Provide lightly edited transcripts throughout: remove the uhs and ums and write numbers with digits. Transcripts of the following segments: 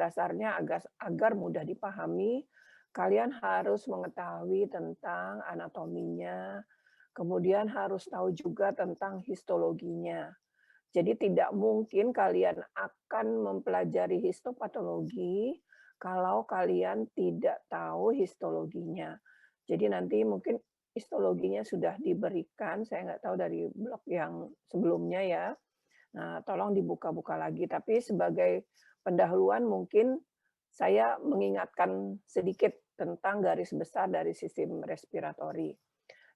dasarnya agar mudah dipahami, kalian harus mengetahui tentang anatominya, kemudian harus tahu juga tentang histologinya. Jadi tidak mungkin kalian akan mempelajari histopatologi kalau kalian tidak tahu histologinya. Jadi nanti mungkin histologinya sudah diberikan, saya nggak tahu dari blog yang sebelumnya ya. Nah, tolong dibuka-buka lagi. Tapi sebagai pendahuluan mungkin saya mengingatkan sedikit tentang garis besar dari sistem respiratori.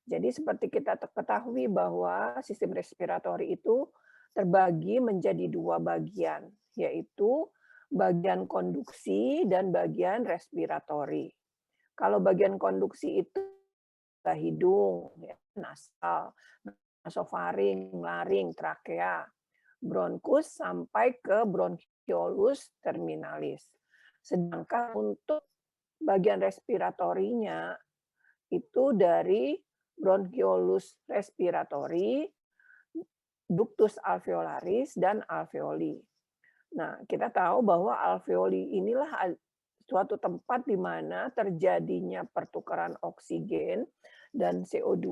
Jadi seperti kita ketahui bahwa sistem respiratori itu terbagi menjadi dua bagian, yaitu bagian konduksi dan bagian respiratori. Kalau bagian konduksi itu hidung, ya, nasal, nasofaring, laring, trakea, bronkus sampai ke bronchiolus terminalis. Sedangkan untuk bagian respiratorinya itu dari bronchiolus respiratori, ductus alveolaris, dan alveoli. Nah, kita tahu bahwa alveoli inilah suatu tempat di mana terjadinya pertukaran oksigen dan CO2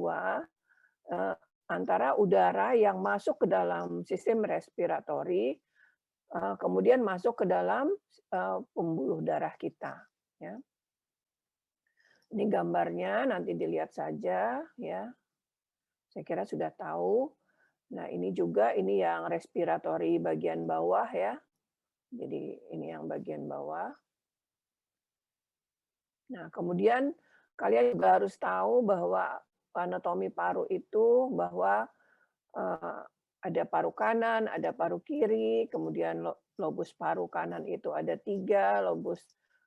antara udara yang masuk ke dalam sistem respiratori, kemudian masuk ke dalam pembuluh darah kita. Ya. Ini gambarnya, nanti dilihat saja. Ya. Saya kira sudah tahu. Nah, ini juga ini yang respiratori bagian bawah ya. Jadi ini yang bagian bawah. Nah, kemudian kalian juga harus tahu bahwa anatomi paru itu bahwa ada paru kanan, ada paru kiri, kemudian lobus paru kanan itu ada 3, lobus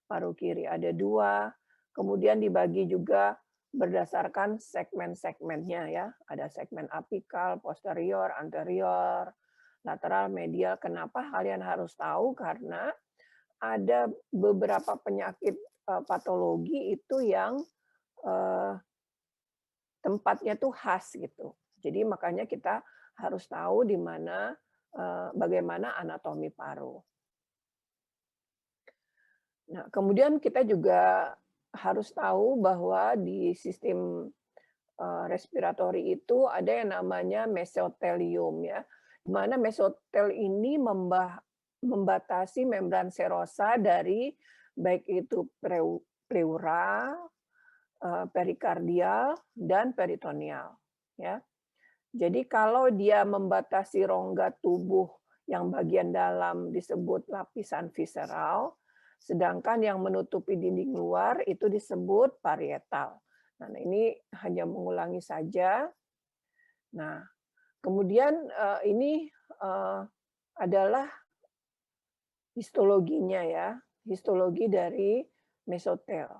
paru kiri ada 2, kemudian dibagi juga berdasarkan segmen-segmennya ya. Ada segmen apikal, posterior, anterior, lateral, medial. Kenapa kalian harus tahu? Karena ada beberapa penyakit patologi itu yang tempatnya tuh khas gitu. Jadi makanya kita harus tahu di mana bagaimana anatomi paru. Nah, kemudian kita juga harus tahu bahwa di sistem respiratori itu ada yang namanya mesotelium ya. Di mana mesotel ini membatasi membran serosa dari baik itu pleura, perikardial, dan peritoneal. Ya. Jadi kalau dia membatasi rongga tubuh yang bagian dalam disebut lapisan visceral, sedangkan yang menutupi dinding luar itu disebut parietal. Nah, ini hanya mengulangi saja. Nah, kemudian ini adalah histologinya ya, histologi dari mesotel.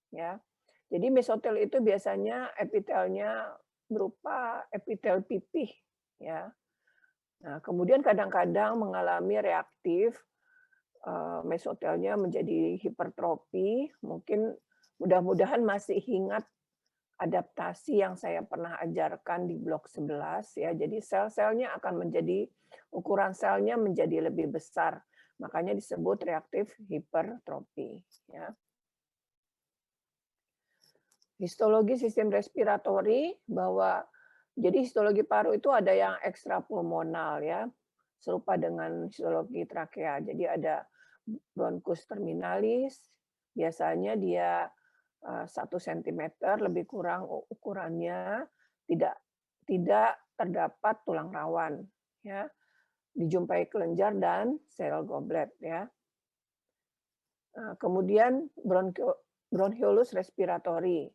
Ya, jadi mesotel itu biasanya epitelnya berupa epitel pipih, ya. Nah, kemudian kadang-kadang mengalami reaktif, mesotelnya menjadi hipertrofi. Mungkin mudah-mudahan masih ingat adaptasi yang saya pernah ajarkan di blok 11 ya. Jadi sel-selnya akan menjadi ukuran selnya menjadi lebih besar. Makanya disebut reaktif hipertrofi, ya. Histologi sistem respiratori bahwa jadi histologi paru itu ada yang ekstrapulmonal ya, serupa dengan histologi trakea. Jadi ada bronkus terminalis, biasanya dia 1 cm lebih kurang ukurannya, tidak tidak terdapat tulang rawan ya. Dijumpai kelenjar dan sel goblet ya. Kemudian bronchiolus respiratori.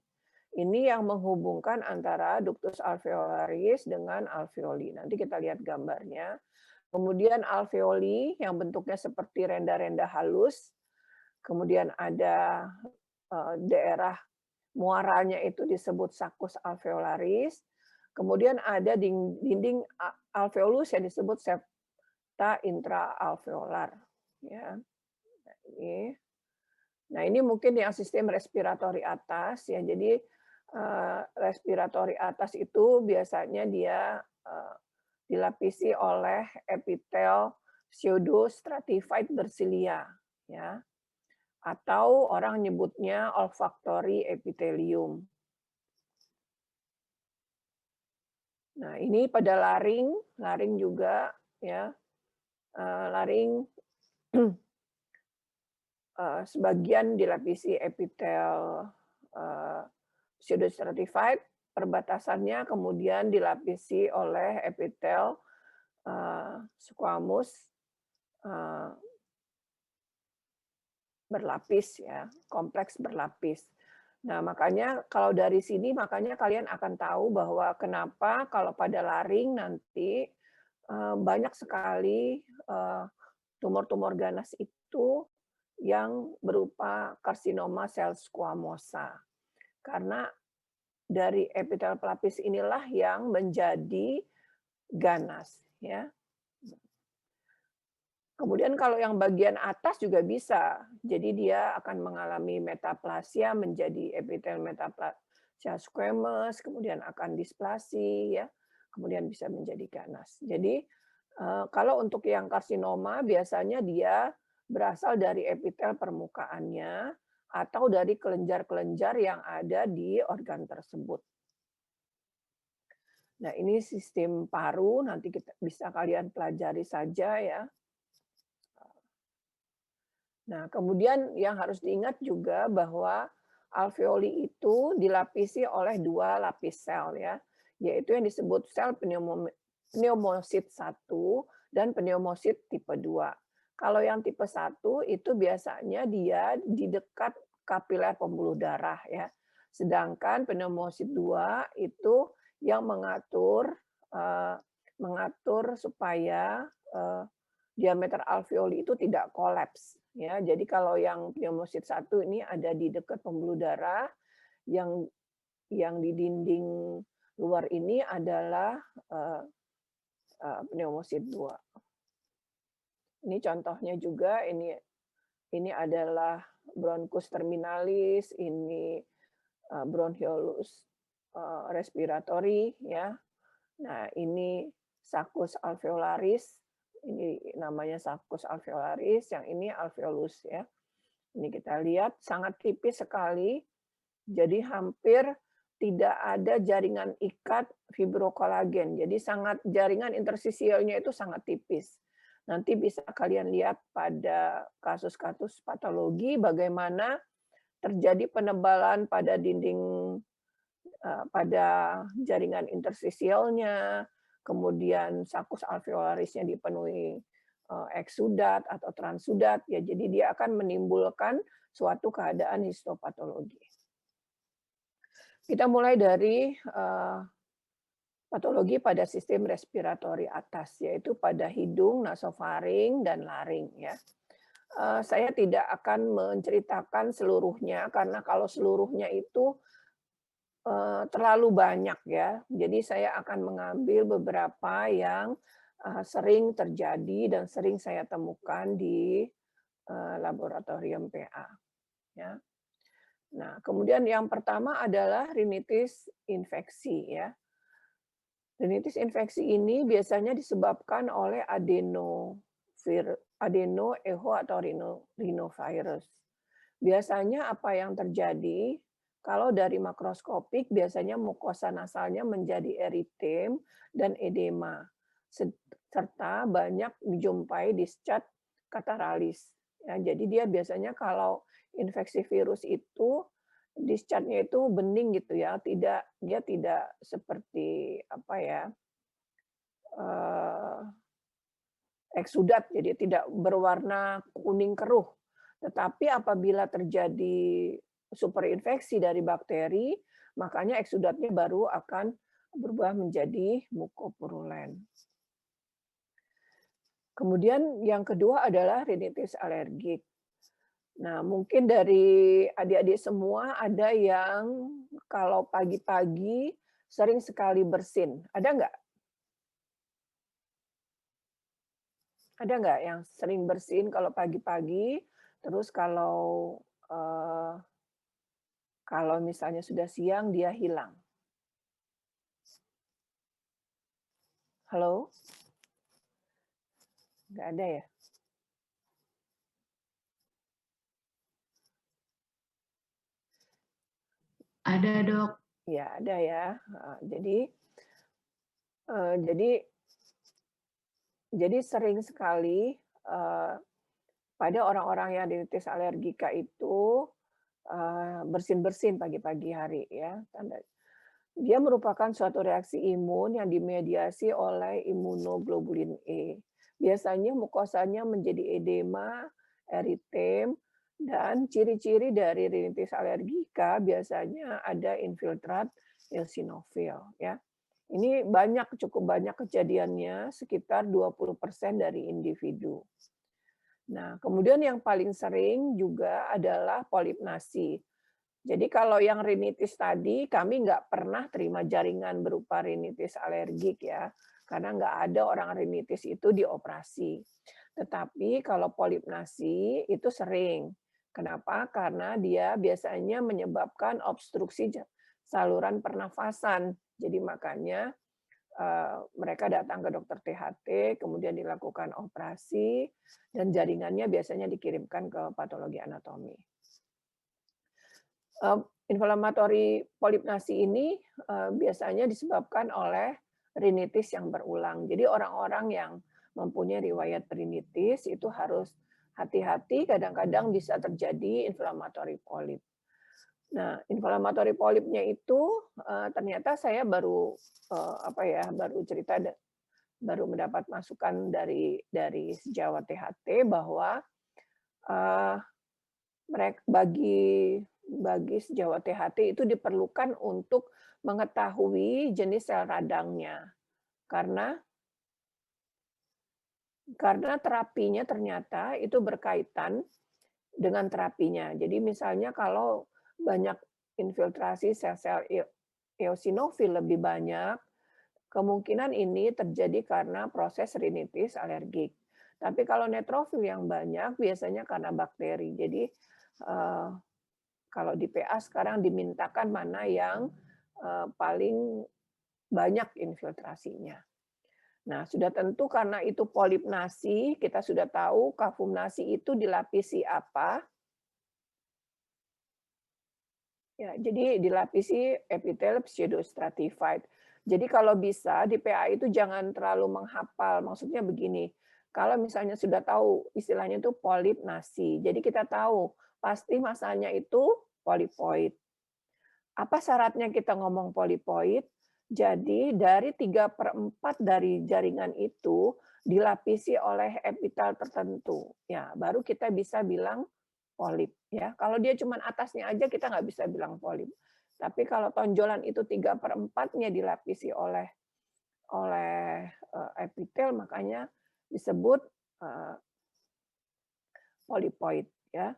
Ini yang menghubungkan antara ductus alveolaris dengan alveoli. Nanti kita lihat gambarnya. Kemudian alveoli yang bentuknya seperti renda-renda halus. Kemudian ada daerah muaranya itu disebut saccus alveolaris. Kemudian ada dinding alveolus yang disebut septa intraalveolar. Ya. Nah, ini mungkin yang sistem respiratori atas ya. Jadi respiratori atas itu biasanya dia dilapisi oleh epitel pseudostratified bersilia ya, atau orang nyebutnya olfactory epithelium. Nah, ini pada laring, laring juga ya, laring sebagian dilapisi epitel pseudostratified, perbatasannya kemudian dilapisi oleh epitel squamous eh, berlapis ya, kompleks berlapis. Nah, makanya kalau dari sini makanya kalian akan tahu bahwa kenapa kalau pada laring nanti banyak sekali tumor-tumor ganas itu yang berupa karsinoma sel squamosa. Karena dari epitel pelapis inilah yang menjadi ganas ya. Kemudian kalau yang bagian atas juga bisa. Jadi dia akan mengalami metaplasia menjadi epitel metaplasia squamous, kemudian akan displasi ya. Kemudian bisa menjadi ganas. Jadi kalau untuk yang karsinoma biasanya dia berasal dari epitel permukaannya atau dari kelenjar-kelenjar yang ada di organ tersebut. Nah, ini sistem paru, nanti kita bisa kalian pelajari saja ya. Nah, kemudian yang harus diingat juga bahwa alveoli itu dilapisi oleh 2 lapis sel ya, yaitu yang disebut sel pneumosit 1 dan pneumosit tipe 2. Kalau yang tipe 1 itu biasanya dia di dekat kapiler pembuluh darah ya. Sedangkan pneumosit 2 itu yang mengatur supaya diameter alveoli itu tidak kolaps ya. Jadi kalau yang pneumosit 1 ini ada di dekat pembuluh darah, yang di dinding luar ini adalah pneumosit 2. Ini contohnya juga ini adalah bronchus terminalis, ini bronchiolus respiratory ya. Nah, ini saccus alveolaris, ini namanya saccus alveolaris, yang ini alveolus ya. Ini kita lihat sangat tipis sekali, jadi hampir tidak ada jaringan ikat fibrokolagen. Jadi sangat jaringan intersisialnya itu sangat tipis. Nanti bisa kalian lihat pada kasus-kasus patologi bagaimana terjadi penebalan pada dinding pada jaringan intersisialnya, kemudian saccus alveolarisnya dipenuhi eksudat atau transudat, ya jadi dia akan menimbulkan suatu keadaan histopatologi. Kita mulai dari patologi pada sistem respiratori atas, yaitu pada hidung, nasofaring, dan laring. Ya. Saya tidak akan menceritakan seluruhnya, karena kalau seluruhnya itu terlalu banyak ya. Jadi saya akan mengambil beberapa yang sering terjadi dan sering saya temukan di laboratorium PA. Ya. Nah, kemudian yang pertama adalah rinitis infeksi ya. Rinitis infeksi ini biasanya disebabkan oleh adeno, eho atau rhinovirus. Biasanya apa yang terjadi kalau dari makroskopik biasanya mukosa nasalnya menjadi eritem dan edema serta banyak dijumpai discharge kataralis. Ya, jadi dia biasanya kalau infeksi virus itu discharge-nya itu bening gitu ya, dia tidak seperti apa ya, eksudat, jadi tidak berwarna kuning keruh. Tetapi apabila terjadi superinfeksi dari bakteri, makanya eksudatnya baru akan berubah menjadi mukopurulen. Kemudian yang kedua adalah rinitis alergik. Nah, mungkin dari adik-adik semua ada yang kalau pagi-pagi sering sekali bersin. Ada nggak? Ada nggak yang sering bersin kalau pagi-pagi, terus eh, kalau misalnya sudah siang dia hilang? Halo? Nggak ada ya? ada, Dok. Ya, ada ya. Jadi sering sekali, pada orang-orang yang rinitis alergika itu, bersin-bersin pagi-pagi hari ya, dia merupakan suatu reaksi imun yang dimediasi oleh imunoglobulin E. Biasanya mukosanya menjadi edema, eritem, dan ciri-ciri dari rinitis alergika biasanya ada infiltrat eosinofil ya. Ini cukup banyak kejadiannya, sekitar 20% dari individu. Nah, kemudian yang paling sering juga adalah polipnasi. Jadi kalau yang rinitis tadi, kami nggak pernah terima jaringan berupa rinitis alergik ya, karena nggak ada orang rinitis itu dioperasi. Tetapi kalau polipnasi itu sering. Kenapa? Karena dia biasanya menyebabkan obstruksi saluran pernafasan. Jadi makanya mereka datang ke dokter THT, kemudian dilakukan operasi, dan jaringannya biasanya dikirimkan ke patologi anatomi. Inflamatori polipnasi ini biasanya disebabkan oleh rinitis yang berulang. Jadi orang-orang yang mempunyai riwayat rinitis itu harus hati-hati, kadang-kadang bisa terjadi inflamatori polip. Nah, inflamatori polipnya itu ternyata saya baru baru mendapat masukan dari sejawat THT bahwa eh, mereka bagi sejawat THT itu diperlukan untuk mengetahui jenis sel radangnya. Karena terapinya ternyata itu berkaitan dengan terapinya. Jadi misalnya kalau banyak infiltrasi sel-sel eosinofil lebih banyak, kemungkinan ini terjadi karena proses rinitis alergik. Tapi kalau neutrofil yang banyak biasanya karena bakteri. Jadi eh, kalau di PA sekarang dimintakan mana yang paling banyak infiltrasinya. Nah, sudah tentu karena itu polipnasi, kita sudah tahu kafumnasi itu dilapisi apa? Ya, jadi dilapisi epitel pseudostratified. Jadi kalau bisa di PA itu jangan terlalu menghafal. Maksudnya begini, kalau misalnya sudah tahu istilahnya itu polipnasi. Jadi kita tahu pasti masanya itu polipoid. Apa syaratnya kita ngomong polipoid? Jadi dari 3/4 dari jaringan itu dilapisi oleh epitel tertentu. Ya, baru kita bisa bilang polip ya. Kalau dia cuma atasnya aja kita nggak bisa bilang polip. Tapi kalau tonjolan itu 3/4-nya dilapisi oleh oleh epitel makanya disebut polipoid ya.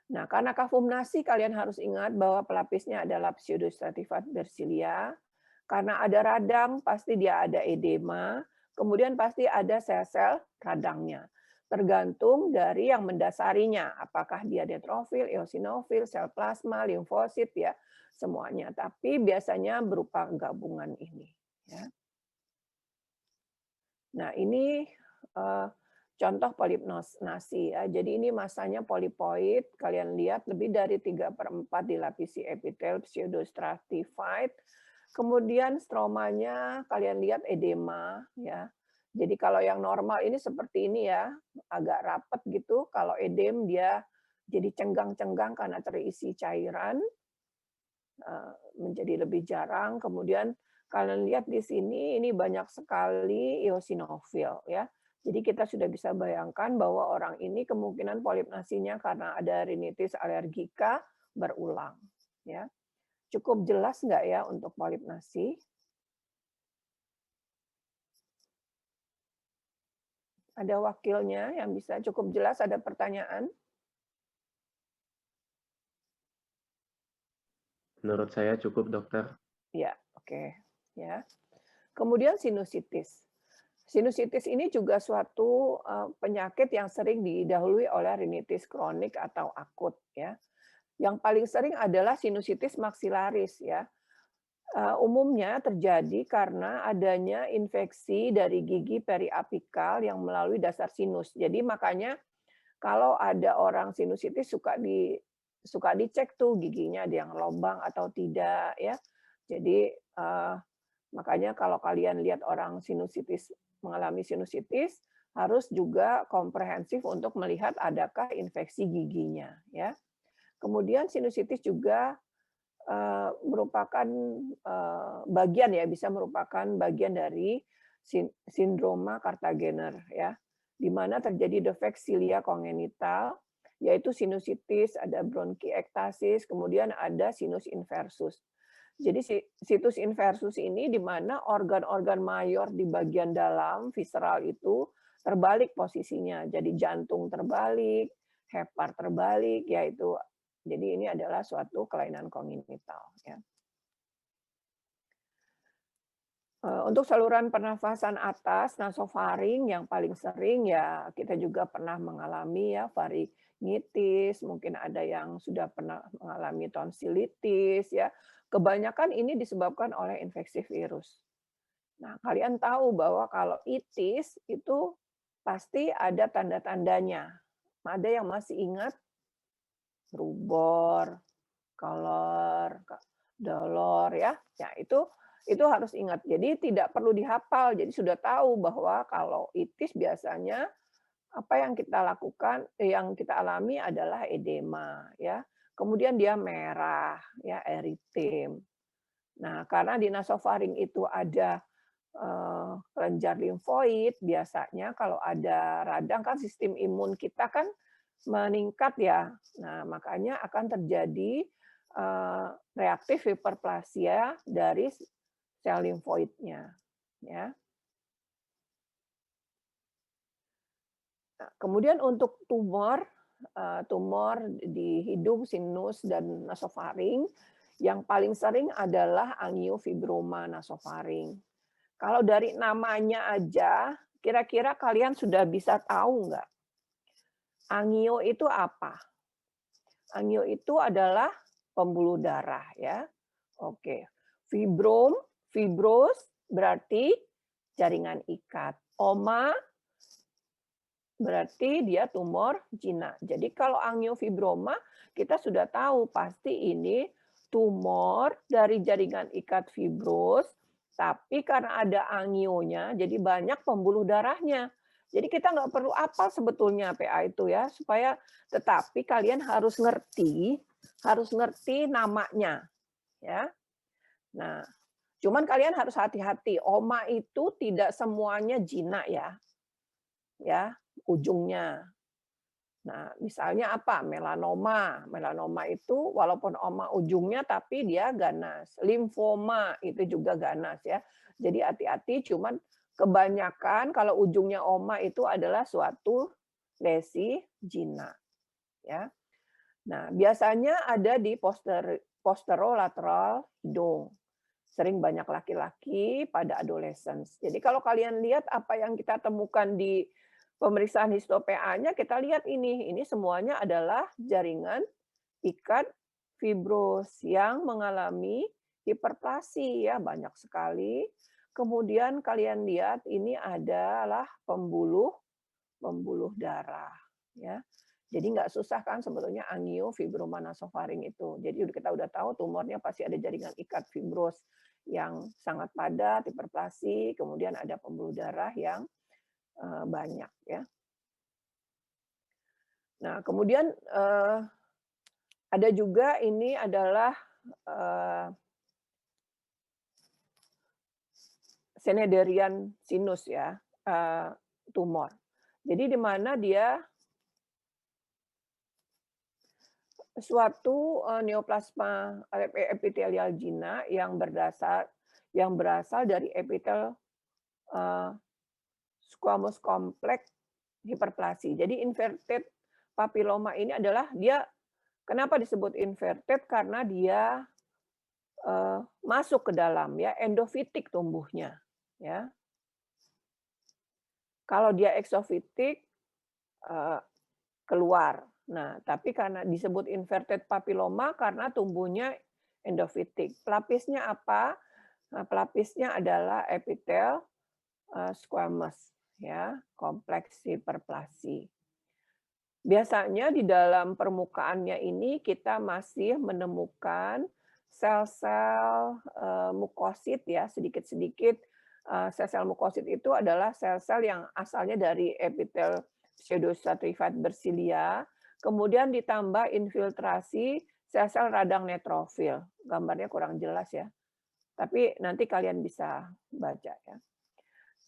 Nah, karena kafumnasi kalian harus ingat bahwa pelapisnya adalah pseudostratified bersilia. Karena ada radang, pasti dia ada edema, kemudian pasti ada sel-sel radangnya. Tergantung dari yang mendasarinya, apakah dia neutrofil, eosinofil, sel plasma, limfosit ya, semuanya. Tapi biasanya berupa gabungan ini. Ya. Nah, ini contoh polipnasi ya. Jadi ini masanya polipoid, kalian lihat lebih dari 3/4 dilapisi epitel pseudostratified. Kemudian stromanya kalian lihat edema ya. Jadi kalau yang normal ini seperti ini ya, agak rapat gitu. Kalau edem dia jadi cenggang-cenggang karena terisi cairan, menjadi lebih jarang. Kemudian kalian lihat di sini ini banyak sekali eosinofil ya. Jadi kita sudah bisa bayangkan bahwa orang ini kemungkinan polipnasinya karena ada rinitis alergika berulang ya. Cukup jelas nggak ya untuk polipnasi? Ada wakilnya yang bisa cukup jelas, ada pertanyaan? Menurut saya cukup, dokter. Ya, oke. Ya. Kemudian sinusitis. Sinusitis ini juga suatu penyakit yang sering didahului oleh rinitis kronik atau akut ya. Yang paling sering adalah sinusitis maksilaris ya. Umumnya terjadi karena adanya infeksi dari gigi periapikal yang melalui dasar sinus. Jadi makanya kalau ada orang sinusitis suka suka dicek tuh giginya ada yang lobang atau tidak ya. Jadi makanya kalau kalian lihat orang sinusitis mengalami sinusitis harus juga komprehensif untuk melihat adakah infeksi giginya ya. Kemudian sinusitis juga merupakan bagian ya, bisa merupakan bagian dari sindroma Kartagener ya, di mana terjadi defek silia kongenital, yaitu sinusitis, ada bronkiektasis, kemudian ada sinus inversus. Jadi situs inversus ini di mana organ-organ mayor di bagian dalam visceral itu terbalik posisinya. Jadi jantung terbalik, hepar terbalik, yaitu jadi ini adalah suatu kelainan kongenital ya. Untuk saluran pernafasan atas, nasofaring yang paling sering ya kita juga pernah mengalami ya faringitis, mungkin ada yang sudah pernah mengalami tonsilitis ya. Kebanyakan ini disebabkan oleh infeksi virus. Nah, kalian tahu bahwa kalau itis itu pasti ada tanda-tandanya. Ada yang masih ingat? Rubor, kolor, dolor ya. Ya itu harus ingat. Jadi tidak perlu dihafal. Jadi sudah tahu bahwa kalau itis biasanya apa yang kita lakukan, yang kita alami adalah edema ya. Kemudian dia merah ya, eritem. Nah, karena di nasofaring itu ada kelenjar limfoid, biasanya kalau ada radang kan sistem imun kita kan meningkat ya. Nah, makanya akan terjadi reaktif hiperplasia dari sel limfoidnya ya. Nah, kemudian untuk tumor di hidung, sinus, dan nasofaring, yang paling sering adalah angiofibroma nasofaring. Kalau dari namanya aja, kira-kira kalian sudah bisa tahu nggak? Angio itu apa? Angio itu adalah pembuluh darah ya. Oke. Fibros berarti jaringan ikat. Oma berarti dia tumor jinak. Jadi kalau angiofibroma kita sudah tahu pasti ini tumor dari jaringan ikat fibros, tapi karena ada angionya jadi banyak pembuluh darahnya. Jadi kita nggak perlu apal sebetulnya PA itu ya, supaya tetapi kalian harus ngerti namanya ya. Nah, cuman kalian harus hati-hati. Oma itu tidak semuanya jinak ya. Ya, ujungnya. Nah, misalnya apa? Melanoma. Melanoma itu walaupun oma ujungnya tapi dia ganas. Limfoma itu juga ganas ya. Jadi hati-hati, cuman kebanyakan kalau ujungnya oma itu adalah suatu lesi jinak ya. Nah, biasanya ada di posterolateral hidung. Sering banyak laki-laki pada adolescence. Jadi kalau kalian lihat apa yang kita temukan di pemeriksaan histo-PA-nya, kita lihat ini semuanya adalah jaringan ikat fibros yang mengalami hiperplasi ya, banyak sekali. Kemudian kalian lihat ini adalah pembuluh darah ya. Jadi nggak susah kan sebetulnya angiofibroma nasofaring itu. Jadi kita udah tahu tumornya pasti ada jaringan ikat fibros yang sangat padat, hiperplasi, kemudian ada pembuluh darah yang banyak ya. Nah, kemudian ada juga ini adalah Cnidarian sinus ya, tumor. Jadi di mana dia suatu neoplasma epitelial jinak yang berasal dari epitel squamous complex hiperplasi. Jadi inverted papilloma ini adalah dia kenapa disebut inverted karena dia masuk ke dalam ya, endofitik tumbuhnya ya. Kalau dia exofitik keluar. Nah, tapi karena disebut inverted papilloma karena tumbuhnya endofitik. Pelapisnya apa? Nah, pelapisnya adalah epitel squamous ya, kompleks hiperplasi. Biasanya di dalam permukaannya ini kita masih menemukan sel-sel, mukosit ya, sedikit-sedikit, sel-sel mukosit itu adalah sel-sel yang asalnya dari epitel pseudostratified bersilia, kemudian ditambah infiltrasi sel-sel radang neutrofil. Gambarnya kurang jelas ya, tapi nanti kalian bisa baca ya.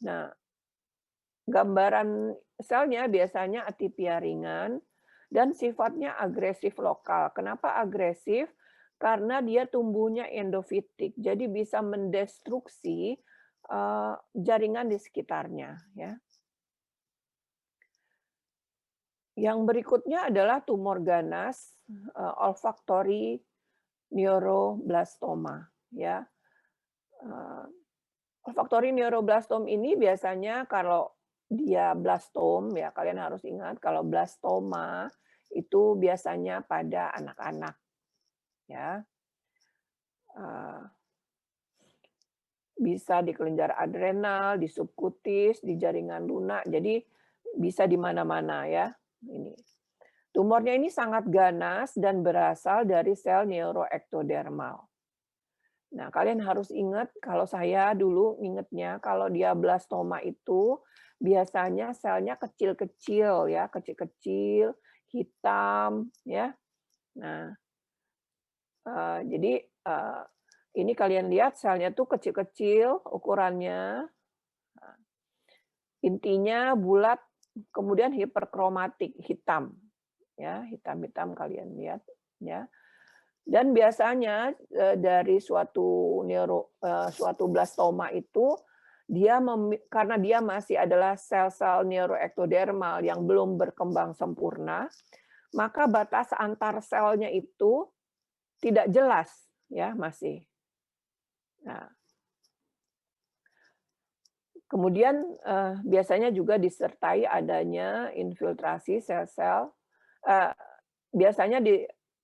Nah, gambaran selnya biasanya atipia ringan dan sifatnya agresif lokal. Kenapa agresif? Karena dia tumbuhnya endofitik, jadi bisa mendestruksi jaringan di sekitarnya. Ya. Yang berikutnya adalah tumor ganas olfactory neuroblastoma. Ya. Olfactory neuroblastoma ini biasanya kalau dia blastom ya kalian harus ingat kalau blastoma itu biasanya pada anak-anak ya. Bisa di kelenjar adrenal, di subkutis, di jaringan lunak, jadi bisa di mana-mana ya. Ini. Tumornya ini sangat ganas dan berasal dari sel neuroektodermal. Nah, kalian harus ingat, kalau saya dulu ingatnya, kalau dia blastoma itu biasanya selnya kecil-kecil ya, kecil-kecil, hitam ya. Nah, jadi ini kalian lihat selnya tuh kecil-kecil ukurannya, intinya bulat, kemudian hiperkromatik, hitam ya, hitam-hitam kalian lihat ya. Dan biasanya dari suatu blastoma itu karena dia masih adalah sel-sel neuroektodermal yang belum berkembang sempurna, maka batas antar selnya itu tidak jelas ya masih. Nah, kemudian biasanya juga disertai adanya infiltrasi sel-sel. Biasanya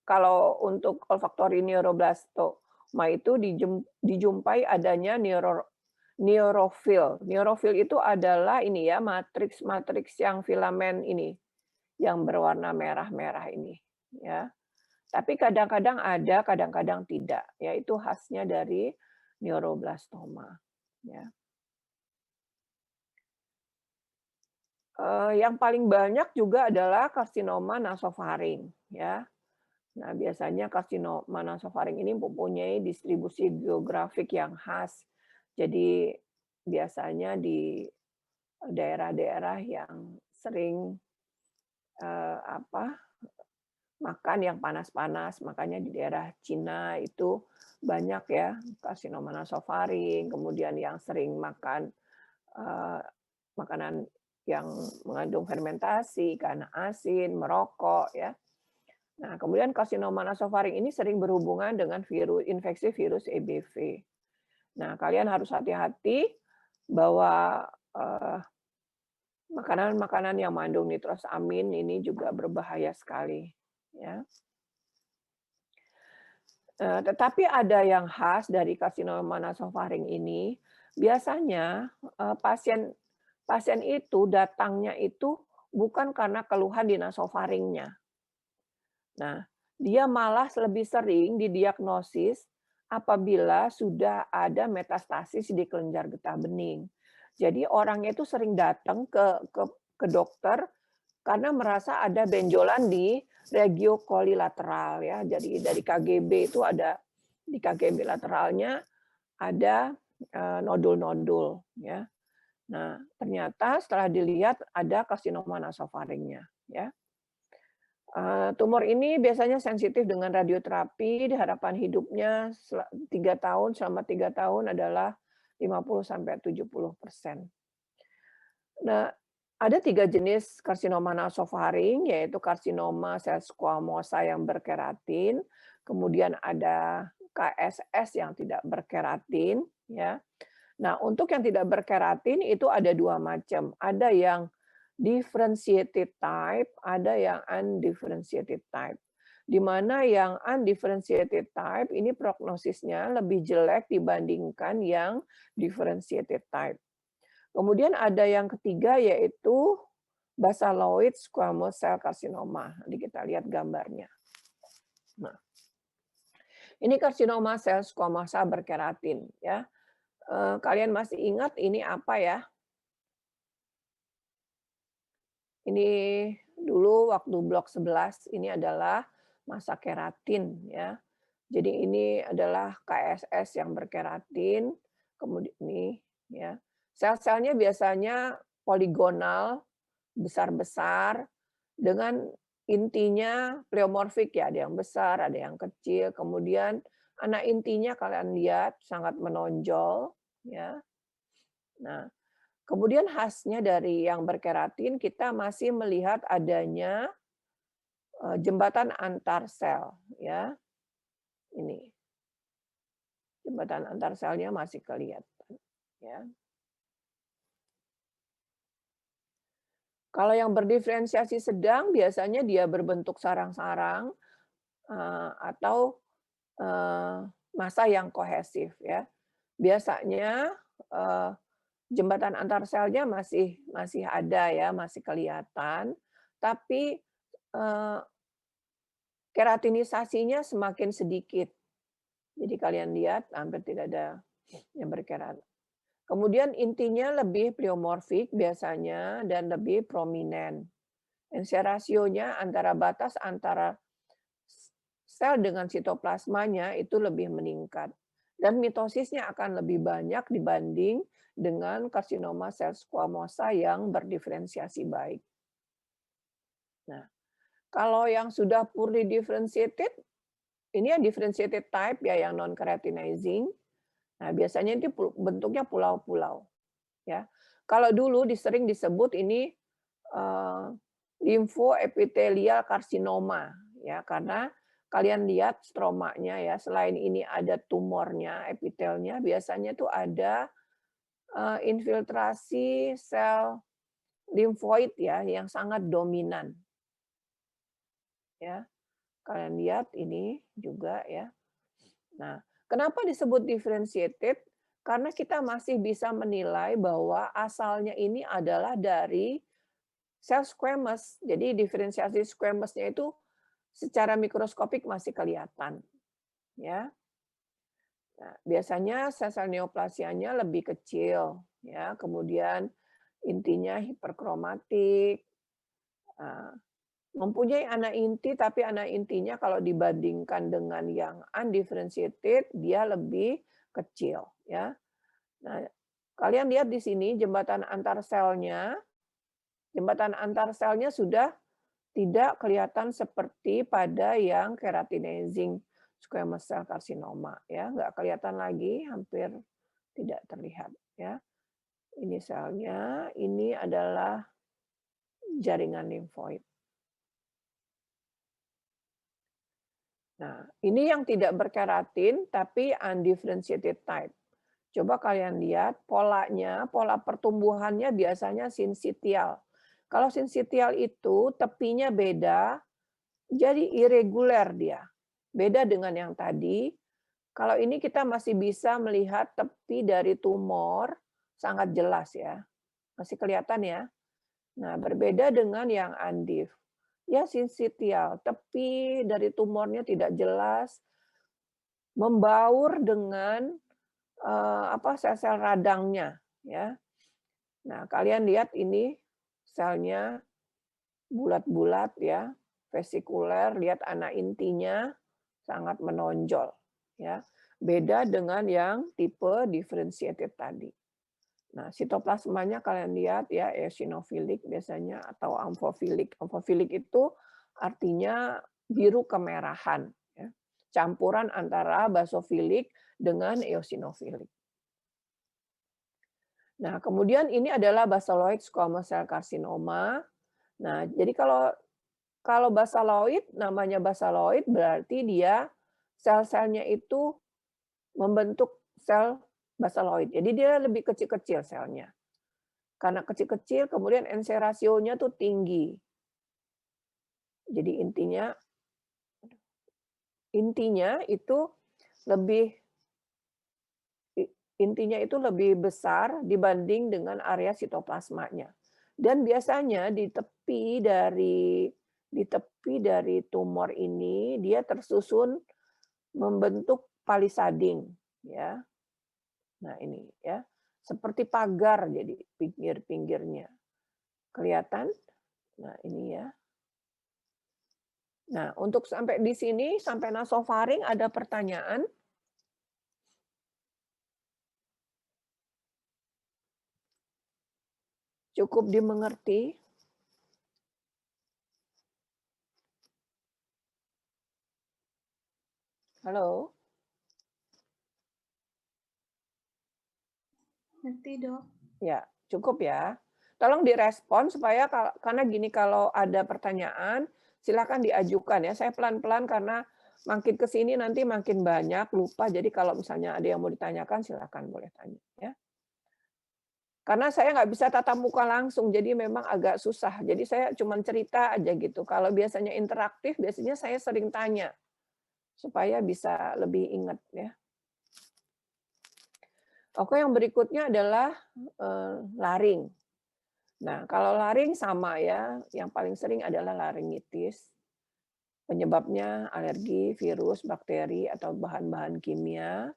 kalau untuk olfactory neuroblastoma itu dijumpai adanya neurofil. Neurofil itu adalah ini ya, matriks-matriks yang filamen ini, yang berwarna merah-merah ini, ya. Tapi kadang-kadang ada, kadang-kadang tidak, yaitu khasnya dari neuroblastoma, ya. Yang paling banyak juga adalah karsinoma nasofaring, ya. Nah, biasanya karsinoma nasofaring ini mempunyai distribusi geografik yang khas. Jadi biasanya di daerah-daerah yang sering makan yang panas-panas, makanya di daerah Cina itu banyak ya karsinoma nasofaring, kemudian yang sering makan makanan yang mengandung fermentasi, karena asin, merokok ya. Nah, kemudian karsinoma nasofaring ini sering berhubungan dengan infeksi virus EBV. Nah, kalian harus hati-hati bahwa makanan-makanan yang mengandung nitrosamin ini juga berbahaya sekali, ya. Tetapi ada yang khas dari karsinoma nasofaring ini, biasanya pasien itu datangnya itu bukan karena keluhan di nasofaringnya. Nah, dia malah lebih sering didiagnosis apabila sudah ada metastasis di kelenjar getah bening. Jadi orangnya itu sering datang ke dokter karena merasa ada benjolan di regio kolilateral ya. Jadi dari KGB itu ada di KGB lateralnya ada nodul-nodul ya. Nah, ternyata setelah dilihat ada karsinoma nasofaringnya ya. Tumor ini biasanya sensitif dengan radioterapi, di harapan hidupnya 3 tahun, selama 3 tahun adalah 50-70%. Nah, ada 3 jenis karsinoma nasofaring, yaitu karsinoma sel squamosa yang berkeratin, kemudian ada KSS yang tidak berkeratin, ya. Nah, untuk yang tidak berkeratin itu ada 2 macam. Ada yang differentiated type, ada yang undifferentiated type. Di mana yang undifferentiated type ini prognosisnya lebih jelek dibandingkan yang differentiated type. Kemudian ada yang ketiga yaitu basaloid squamous cell carcinoma. Nanti kita lihat gambarnya. Nah, ini karsinoma sel squamosa berkeratin ya. Kalian masih ingat ini apa ya? Ini dulu waktu blok 11 ini adalah masa keratin ya. Jadi ini adalah KSS yang berkeratin, kemudian ini ya. Sel-selnya biasanya poligonal, besar-besar dengan intinya pleomorfik ya, ada yang besar, ada yang kecil. Kemudian anak intinya kalian lihat sangat menonjol ya. Nah, kemudian khasnya dari yang berkeratin kita masih melihat adanya jembatan antar sel ya. Ini jembatan antar selnya masih kelihatan ya. Kalau yang berdiferensiasi sedang biasanya dia berbentuk sarang-sarang atau massa yang kohesif ya. Biasanya jembatan antar selnya masih masih ada ya, masih kelihatan, tapi eh, keratinisasinya semakin sedikit. Jadi kalian lihat hampir tidak ada yang berkerat. Kemudian intinya lebih pleomorfik biasanya dan lebih prominent. Rasionya antara batas antara sel dengan sitoplasmanya itu lebih meningkat. Dan mitosisnya akan lebih banyak dibanding dengan karsinoma sel squamosa yang berdiferensiasi baik. Nah, kalau yang sudah poorly differentiated, ini yang differentiated type ya yang non keratinizing. Nah, biasanya itu bentuknya pulau-pulau ya. Kalau dulu sering disebut ini limfoepithelial karsinoma ya, karena kalian lihat stromanya ya, selain ini ada tumornya, epitelnya, biasanya itu ada infiltrasi sel limfoid ya yang sangat dominan. Ya. Kalian lihat ini juga ya. Nah, kenapa disebut differentiated? Karena kita masih bisa menilai bahwa asalnya ini adalah dari sel squamous. Jadi diferensiasi squamous-nya itu secara mikroskopik masih kelihatan. Ya. Nah, biasanya sel-sel neoplasianya lebih kecil, ya. Kemudian intinya hiperkromatik, mempunyai anak inti, tapi anak intinya kalau dibandingkan dengan yang undifferentiated, dia lebih kecil. Ya. Nah, kalian lihat di sini jembatan antar selnya sudah tidak kelihatan seperti pada yang keratinizing squamous cell carcinoma. Ya, nggak kelihatan lagi, hampir tidak terlihat. Ya, ini selnya, ini adalah jaringan limfoid. Nah, ini yang tidak berkeratin tapi undifferentiated type. Coba kalian lihat polanya, pola pertumbuhannya biasanya sinsitial. Kalau sinsitial itu tepinya beda, jadi irregular dia. Beda dengan yang tadi. Kalau ini kita masih bisa melihat tepi dari tumor sangat jelas ya. Masih kelihatan ya. Nah, berbeda dengan yang undif. Ya sinsitial, tepi dari tumornya tidak jelas, membaur dengan sel-sel radangnya ya. Nah, kalian lihat ini selnya bulat-bulat ya, vesikuler, lihat anak intinya sangat menonjol ya. Beda dengan yang tipe differentiated tadi. Nah, sitoplasmanya kalian lihat ya, eosinofilik biasanya atau amfofilik. Amfofilik itu artinya biru kemerahan ya. Campuran antara basofilik dengan eosinofilik. Nah, kemudian ini adalah basaloid squamous cell carcinoma. Nah, jadi kalau basaloid, namanya basaloid berarti dia sel-selnya itu membentuk sel basaloid. Jadi dia lebih kecil-kecil selnya. Karena kecil-kecil, kemudian NC rasionya tuh tinggi. Jadi intinya itu lebih besar dibanding dengan area sitoplasmanya. Dan biasanya di tepi dari tumor ini dia tersusun membentuk palisading, ya. Nah ini ya, seperti pagar jadi pinggir-pinggirnya. Kelihatan? Nah ini ya. Nah untuk sampai di sini, sampai nasofaring ada pertanyaan? Cukup dimengerti? Halo? Ngerti, Dok. Ya, cukup ya. Tolong direspon supaya karena gini, kalau ada pertanyaan silakan diajukan ya. Saya pelan-pelan karena makin ke sini nanti makin banyak lupa. Jadi kalau misalnya ada yang mau ditanyakan silakan boleh tanya ya. Karena saya nggak bisa tatap muka langsung, jadi memang agak susah. Jadi saya cuma cerita aja gitu. Kalau biasanya interaktif, biasanya saya sering tanya supaya bisa lebih ingat ya. Oke, yang berikutnya adalah laring. Nah, kalau laring sama ya, yang paling sering adalah laringitis. Penyebabnya alergi, virus, bakteri, atau bahan-bahan kimia.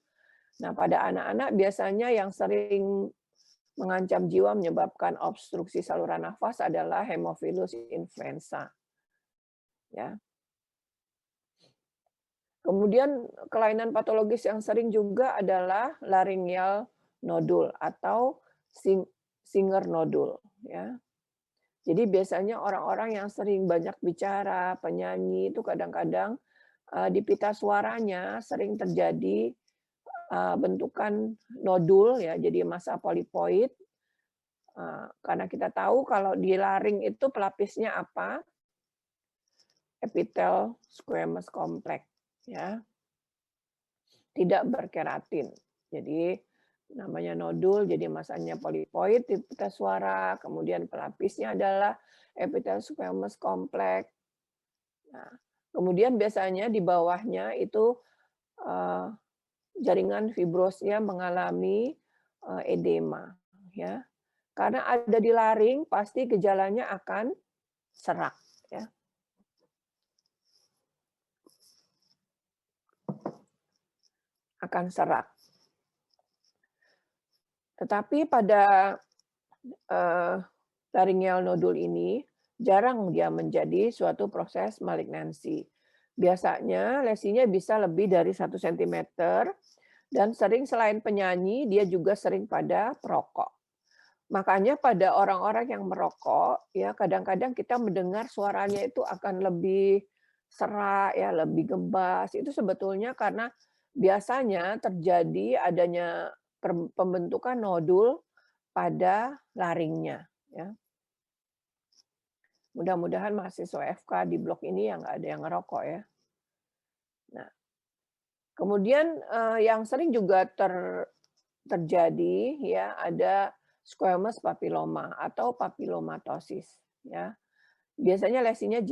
Nah, pada anak-anak biasanya yang sering mengancam jiwa menyebabkan obstruksi saluran nafas adalah Haemophilus influenza. Ya. Kemudian kelainan patologis yang sering juga adalah laryngeal nodule atau Singer nodule. Ya. Jadi biasanya orang-orang yang sering banyak bicara, penyanyi itu kadang-kadang di pita suaranya sering terjadi bentukan nodul ya, jadi massa polipoid. Karena kita tahu kalau di laring itu pelapisnya apa? Epitel squamous complex ya. Tidak berkeratin. Jadi namanya nodul, jadi masanya polipoid di pita suara, kemudian pelapisnya adalah epitel squamous complex. Nah, kemudian biasanya di bawahnya itu jaringan fibrosnya mengalami edema, ya. Karena ada di laring, pasti gejalanya akan serak, ya. Akan serak. Tetapi pada laryngeal nodule ini jarang dia menjadi suatu proses malignansi. Biasanya lesinya bisa lebih dari 1 cm dan sering selain penyanyi dia juga sering pada perokok. Makanya pada orang-orang yang merokok ya kadang-kadang kita mendengar suaranya itu akan lebih serak ya, lebih gebas. Itu sebetulnya karena biasanya terjadi adanya pembentukan nodul pada laringnya ya. Mudah-mudahan mahasiswa FK di blok ini yang nggak ada yang ngerokok ya. Nah, kemudian yang sering juga terjadi ya ada squamous papilloma atau papillomatosis ya. Biasanya lesinya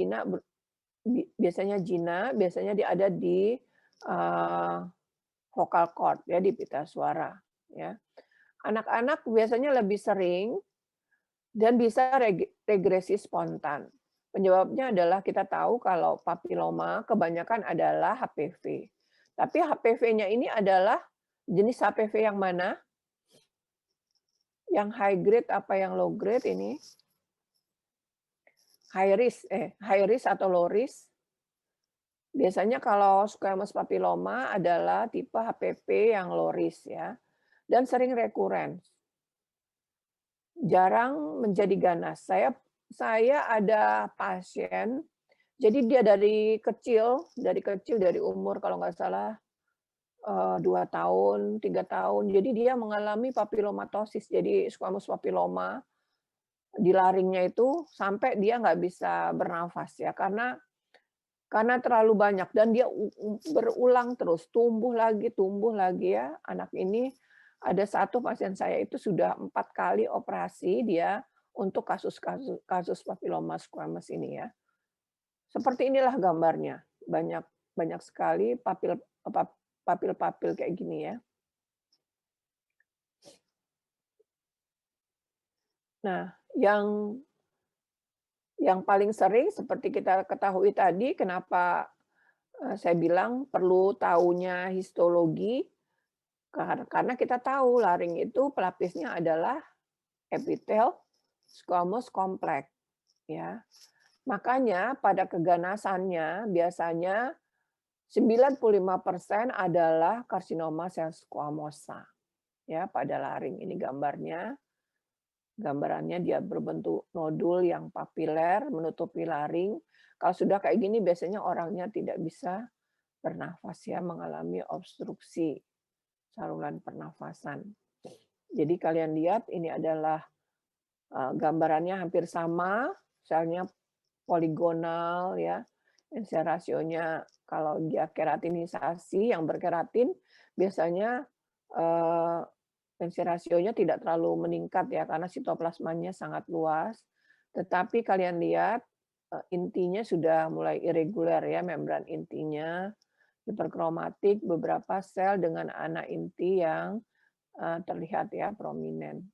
biasanya dia ada di vocal cord ya di pita suara ya. Anak-anak biasanya lebih sering dan bisa regresi spontan. Penyebabnya adalah kita tahu kalau papiloma kebanyakan adalah HPV. Tapi HPV-nya ini adalah jenis HPV yang mana? Yang high grade apa yang low grade ini? High risk atau low risk? Biasanya kalau squamous papilloma adalah tipe HPV yang low risk ya. Dan sering rekuren. Jarang menjadi ganas. Saya ada pasien, jadi dia dari kecil dari umur kalau nggak salah 2 tahun, 3 tahun. Jadi dia mengalami papilomatosis, jadi squamous papilloma di laringnya itu sampai dia nggak bisa bernafas ya, karena terlalu banyak dan dia berulang terus, tumbuh lagi ya. Anak ini ada satu pasien saya itu sudah 4 kali operasi dia untuk kasus papilloma squamous ini ya. Seperti inilah gambarnya, banyak banyak sekali papil-papil kayak gini ya. Nah, Yang paling sering seperti kita ketahui tadi, kenapa, saya bilang perlu tahunya histologi, karena kita tahu laring itu pelapisnya adalah epitel squamous kompleks, ya. Makanya pada keganasannya biasanya 95% adalah karsinoma sel squamosa, ya, pada laring. Ini gambarannya dia berbentuk nodul yang papiler menutupi laring. Kalau sudah kayak gini biasanya orangnya tidak bisa bernafas ya, mengalami obstruksi saluran pernafasan. Jadi kalian lihat ini adalah gambarannya hampir sama, selnya poligonal ya. NC rasionya kalau dia keratinisasi yang berkeratin biasanya NC rasionya tidak terlalu meningkat ya karena sitoplasmanya sangat luas. Tetapi kalian lihat intinya sudah mulai irregular ya, membran intinya hiperkromatik, beberapa sel dengan anak inti yang terlihat ya prominent.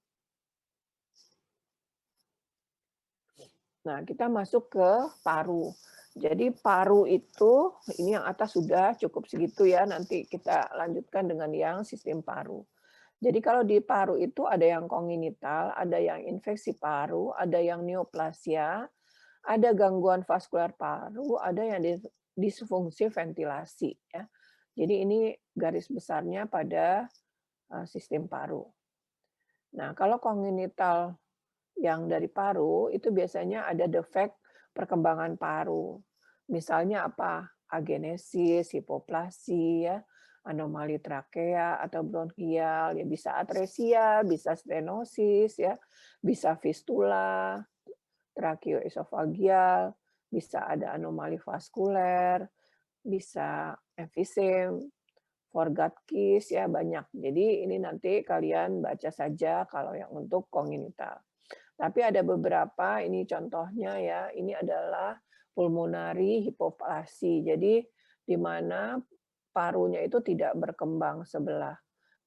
Nah, kita masuk ke paru. Jadi paru itu, ini yang atas sudah cukup segitu ya, nanti kita lanjutkan dengan yang sistem paru. Jadi kalau di paru itu ada yang kongenital, ada yang infeksi paru, ada yang neoplasia, ada gangguan vaskular paru, ada yang disfungsi ventilasi ya. Jadi ini garis besarnya pada sistem paru. Nah, kalau kongenital yang dari paru itu biasanya ada defek perkembangan paru. Misalnya apa? Agenesis, hipoplasi, ya, anomali trakea atau bronkial, ya bisa atresia, bisa stenosis, ya, bisa fistula, trakioesofagial, bisa ada anomali vaskuler, bisa emfisem, Forgat-Kiss, ya banyak. Jadi ini nanti kalian baca saja kalau yang untuk kongenital. Tapi ada beberapa, ini contohnya ya, ini adalah pulmonari hipoplasi. Jadi di mana parunya itu tidak berkembang sebelah.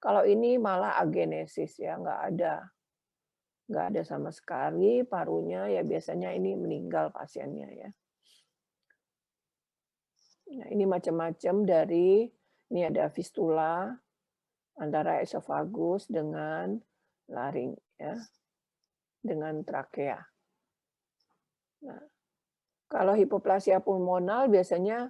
Kalau ini malah agenesis ya, nggak ada sama sekali parunya ya biasanya ini meninggal pasiennya ya. Nah, ini macam-macam dari ini ada fistula antara esofagus dengan laring ya, dengan trakea. Nah, kalau hipoplasia pulmonal biasanya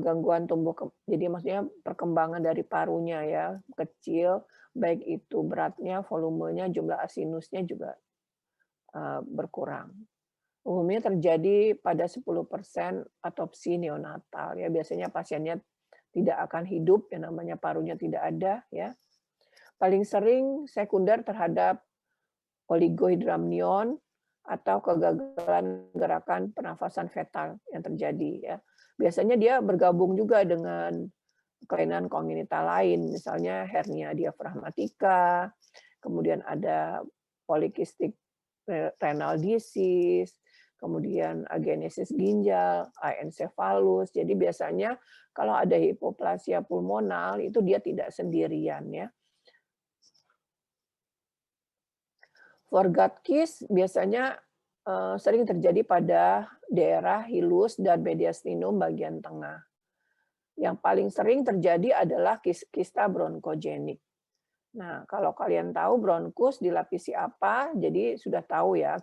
gangguan tumbuh jadi maksudnya perkembangan dari parunya ya, kecil, baik itu beratnya, volumenya, jumlah asinusnya juga berkurang. Umumnya terjadi pada 10% atopsi neonatal ya, biasanya pasiennya tidak akan hidup, yang namanya parunya tidak ada ya. Paling sering sekunder terhadap oligohidramnion atau kegagalan gerakan pernafasan fetal yang terjadi ya. Biasanya dia bergabung juga dengan kelainan kongenital lain, misalnya hernia diafragmatika, kemudian ada polikistik renal disease, kemudian agenesis ginjal, aencephalus. Jadi biasanya kalau ada hipoplasia pulmonal itu dia tidak sendirian ya. Forgat-Kiss biasanya sering terjadi pada daerah hilus dan mediastinum bagian tengah. Yang paling sering terjadi adalah kista bronkogenik. Nah, kalau kalian tahu bronkus dilapisi apa, jadi sudah tahu ya.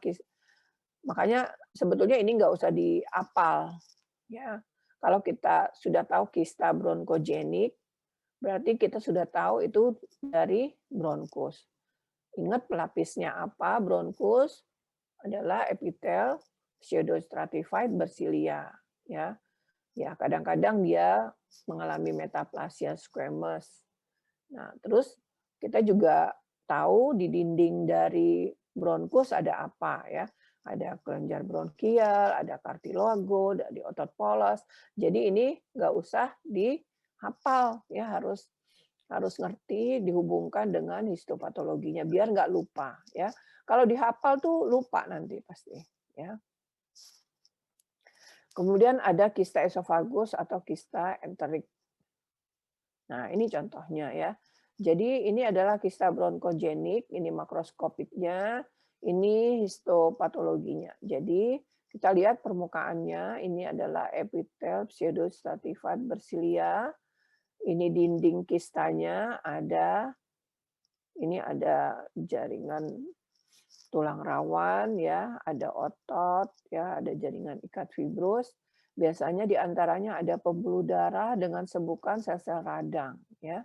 Makanya sebetulnya ini nggak usah dihafal. Ya. Kalau kita sudah tahu kista bronkogenik, berarti kita sudah tahu itu dari bronkus. Ingat pelapisnya apa? Bronkus adalah epitel pseudostratified bersilia. Ya, ya kadang-kadang dia mengalami metaplasia squamous. Nah, terus kita juga tahu di dinding dari bronkus ada apa ya? Ada kelenjar bronkial, ada kartilago, di otot polos. Jadi ini nggak usah dihafal ya, harus ngerti dihubungkan dengan histopatologinya biar nggak lupa ya. Kalau dihafal tuh lupa nanti pasti ya. Kemudian ada kista esofagus atau kista enterik. Nah, ini contohnya ya. Jadi ini adalah kista bronkogenik, ini makroskopiknya. Ini histopatologinya. Jadi kita lihat permukaannya, ini adalah epitel pseudostratified bersilia, ini dinding kistanya ada, ini ada jaringan tulang rawan ya, ada otot ya, ada jaringan ikat fibrus. Biasanya di antaranya ada pembuluh darah dengan sembukan sel-sel radang ya.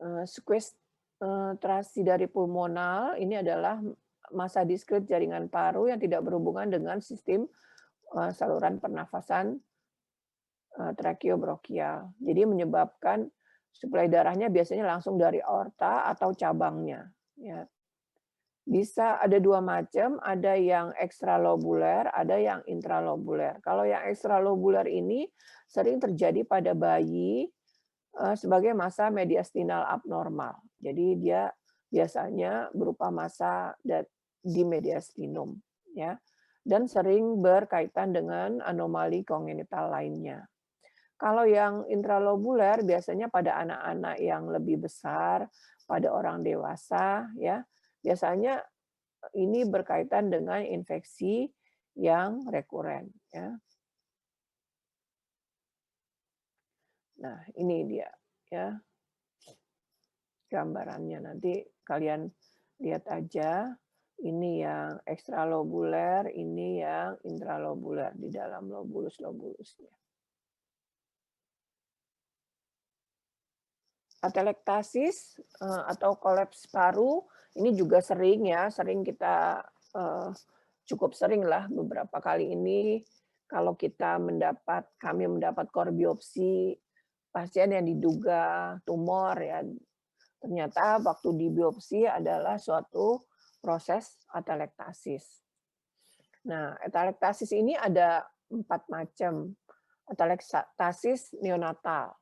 Nah, sekuestrasi dari pulmonal ini adalah massa diskret jaringan paru yang tidak berhubungan dengan sistem saluran pernafasan tracheobronchial. Jadi menyebabkan suplai darahnya biasanya langsung dari aorta atau cabangnya. Ya. Bisa ada dua macam, ada yang ekstralobuler, ada yang intralobuler. Kalau yang ekstralobuler ini sering terjadi pada bayi sebagai massa mediastinal abnormal. Jadi dia biasanya berupa massa di mediastinum, ya, dan sering berkaitan dengan anomali kongenital lainnya. Kalau yang intralobuler biasanya pada anak-anak yang lebih besar, pada orang dewasa, ya, biasanya ini berkaitan dengan infeksi yang rekuren, ya. Nah, ini dia, ya, gambarannya. Nanti kalian lihat aja, ini yang ekstralobuler, ini yang intralobuler di dalam lobulus-lobulusnya. Atelektasis atau kolaps paru ini juga sering ya, sering kita cukup sering lah beberapa kali ini kalau kami mendapat core biopsi pasien yang diduga tumor ya, ternyata waktu dibiopsi adalah suatu proses atelektasis. Nah, atelektasis ini ada 4 macam. Atelektasis neonatal.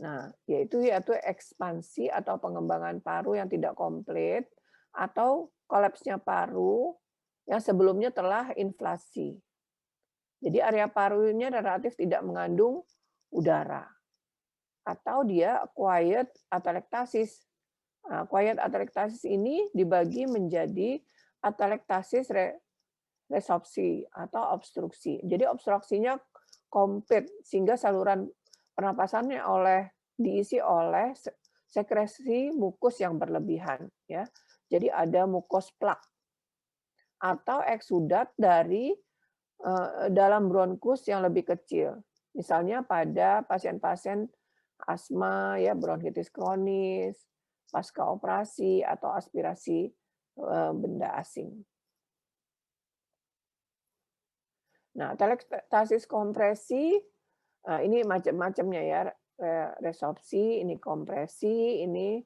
Nah, yaitu ekspansi atau pengembangan paru yang tidak komplit atau kolapsnya paru yang sebelumnya telah inflasi. Jadi area parunya relatif tidak mengandung udara. Atau dia acquired atelektasis. Nah, acquired atelektasis ini dibagi menjadi atelektasis resorpsi atau obstruksi. Jadi obstruksinya komplit sehingga saluran pernapasannya diisi oleh sekresi mukus yang berlebihan ya. Jadi ada mukos plak atau eksudat dari dalam bronkus yang lebih kecil. Misalnya pada pasien-pasien asma ya, bronkitis kronis, pasca operasi atau aspirasi benda asing. Nah, atelektasis kompresi ini macam-macamnya ya, resorpsi, ini kompresi, ini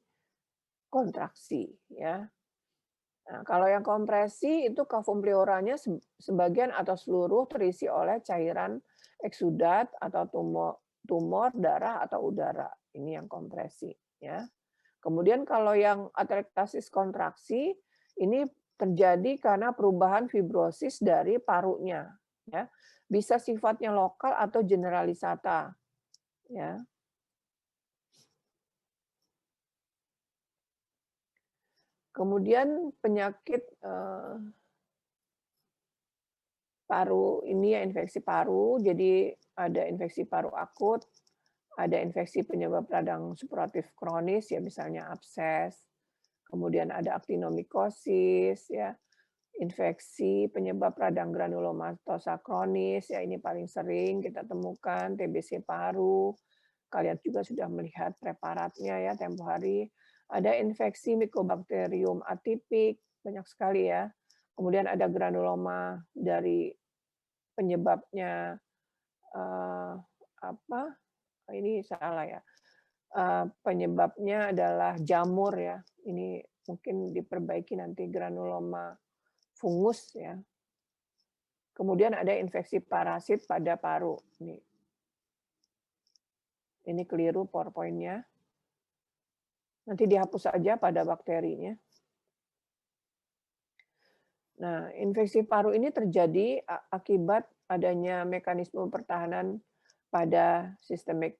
kontraksi ya. Nah, kalau yang kompresi itu kavum pleuranya sebagian atau seluruh terisi oleh cairan eksudat atau tumor darah atau udara. Ini yang kompresi ya. Kemudian kalau yang atelektasis kontraksi ini terjadi karena perubahan fibrosis dari parunya ya. Bisa sifatnya lokal atau generalisata ya. Kemudian penyakit paru ini ya infeksi paru, jadi ada infeksi paru akut, ada infeksi penyebab radang supuratif kronis ya misalnya abses, kemudian ada aktinomikosis ya, infeksi penyebab radang granulomatosa kronis ya ini paling sering kita temukan TBC paru. Kalian juga sudah melihat preparatnya ya tempo hari. Ada infeksi Mycobacterium atipik banyak sekali ya. Kemudian ada granuloma dari penyebabnya apa? Ini salah ya. Penyebabnya adalah jamur ya. Ini mungkin diperbaiki nanti granuloma fungus ya. Kemudian ada infeksi parasit pada paru. Ini keliru PowerPoint-nya. Nanti dihapus saja pada bakterinya. Nah, infeksi paru ini terjadi akibat adanya mekanisme pertahanan pada sistemik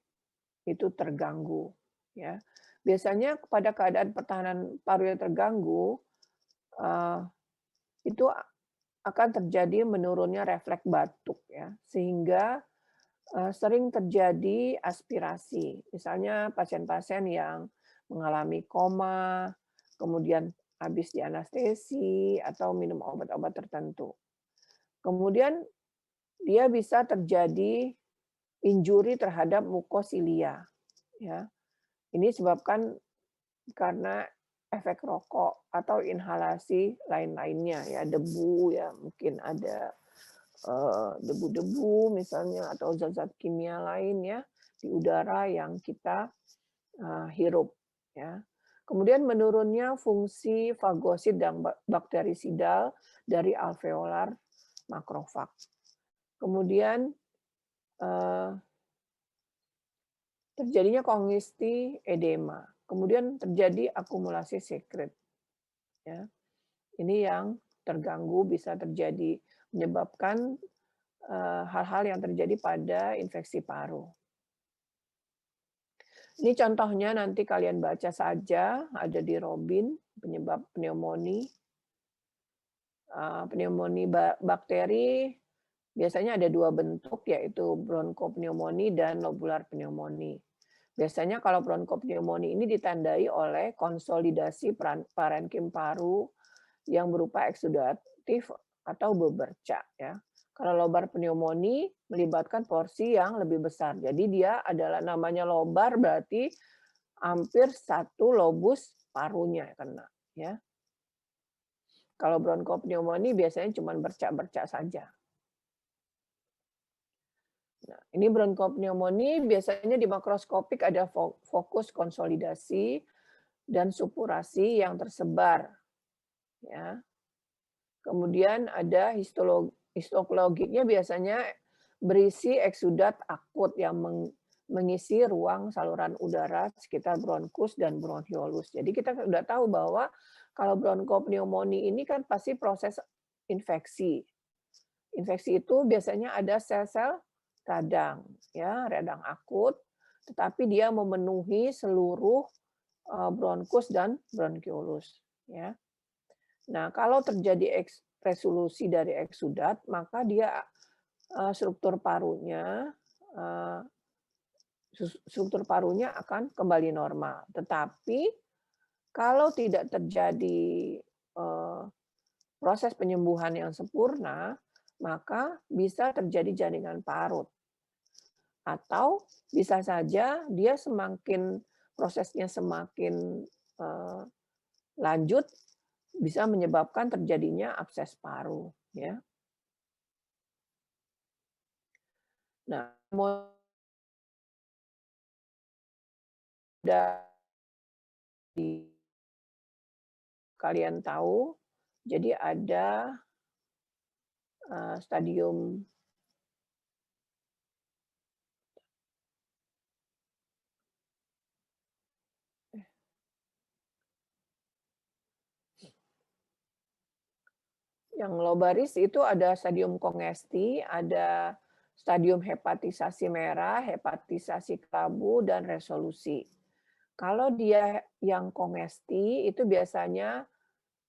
itu terganggu. ya. Biasanya pada keadaan pertahanan paru yang terganggu, eee, itu akan terjadi menurunnya refleks batuk ya, sehingga, sering terjadi aspirasi. Misalnya pasien-pasien yang mengalami koma, kemudian habis dianestesi atau minum obat-obat tertentu. Kemudian dia bisa terjadi injuri terhadap mukosilia, ya. Ini disebabkan karena efek rokok atau inhalasi lain-lainnya ya, debu ya, mungkin ada, debu-debu misalnya atau zat-zat kimia lain ya, di udara yang kita, hirup ya. Kemudian menurunnya fungsi fagosit dan bakterisidal dari alveolar makrofag. Kemudian, eee, terjadinya kongesti edema, kemudian terjadi akumulasi sekret ya. Ini yang terganggu bisa terjadi menyebabkan, hal-hal yang terjadi pada infeksi paru. Ini contohnya nanti kalian baca saja, ada di Robin, penyebab pneumonia. Pneumonia bakteri biasanya ada 2 bentuk, yaitu bronkopneumonia dan lobular pneumonia. Biasanya kalau bronkopneumonia ini ditandai oleh konsolidasi parenkim paru yang berupa eksudatif atau bebercak ya. Kalau lobar pneumonia melibatkan porsi yang lebih besar. Jadi dia adalah namanya lobar berarti hampir satu lobus parunya kena ya. Kalau bronkopneumonia biasanya cuma bercak-bercak saja. Nah, ini bronkopneumonia biasanya di makroskopik ada fokus konsolidasi dan supurasi yang tersebar ya. Kemudian ada histologiknya biasanya berisi eksudat akut yang mengisi ruang saluran udara sekitar bronkus dan bronchiolus. Jadi kita sudah tahu bahwa kalau bronkopneumonia ini kan pasti proses infeksi. Infeksi itu biasanya ada sel-sel radang, ya, radang akut, tetapi dia memenuhi seluruh bronkus dan bronchiolus, ya. Nah, kalau terjadi resolusi dari eksudat, maka dia struktur parunya eh, struktur parunya akan kembali normal. Tetapi kalau tidak terjadi proses penyembuhan yang sempurna, maka bisa terjadi jaringan parut. Atau bisa saja dia semakin prosesnya semakin lanjut bisa menyebabkan terjadinya abses paru ya. Nah, mudah kalian tahu, jadi ada stadium yang lobaris itu ada stadium kongesti, ada stadium hepatisasi merah, hepatisasi kelabu, dan resolusi. Kalau dia yang kongesti itu biasanya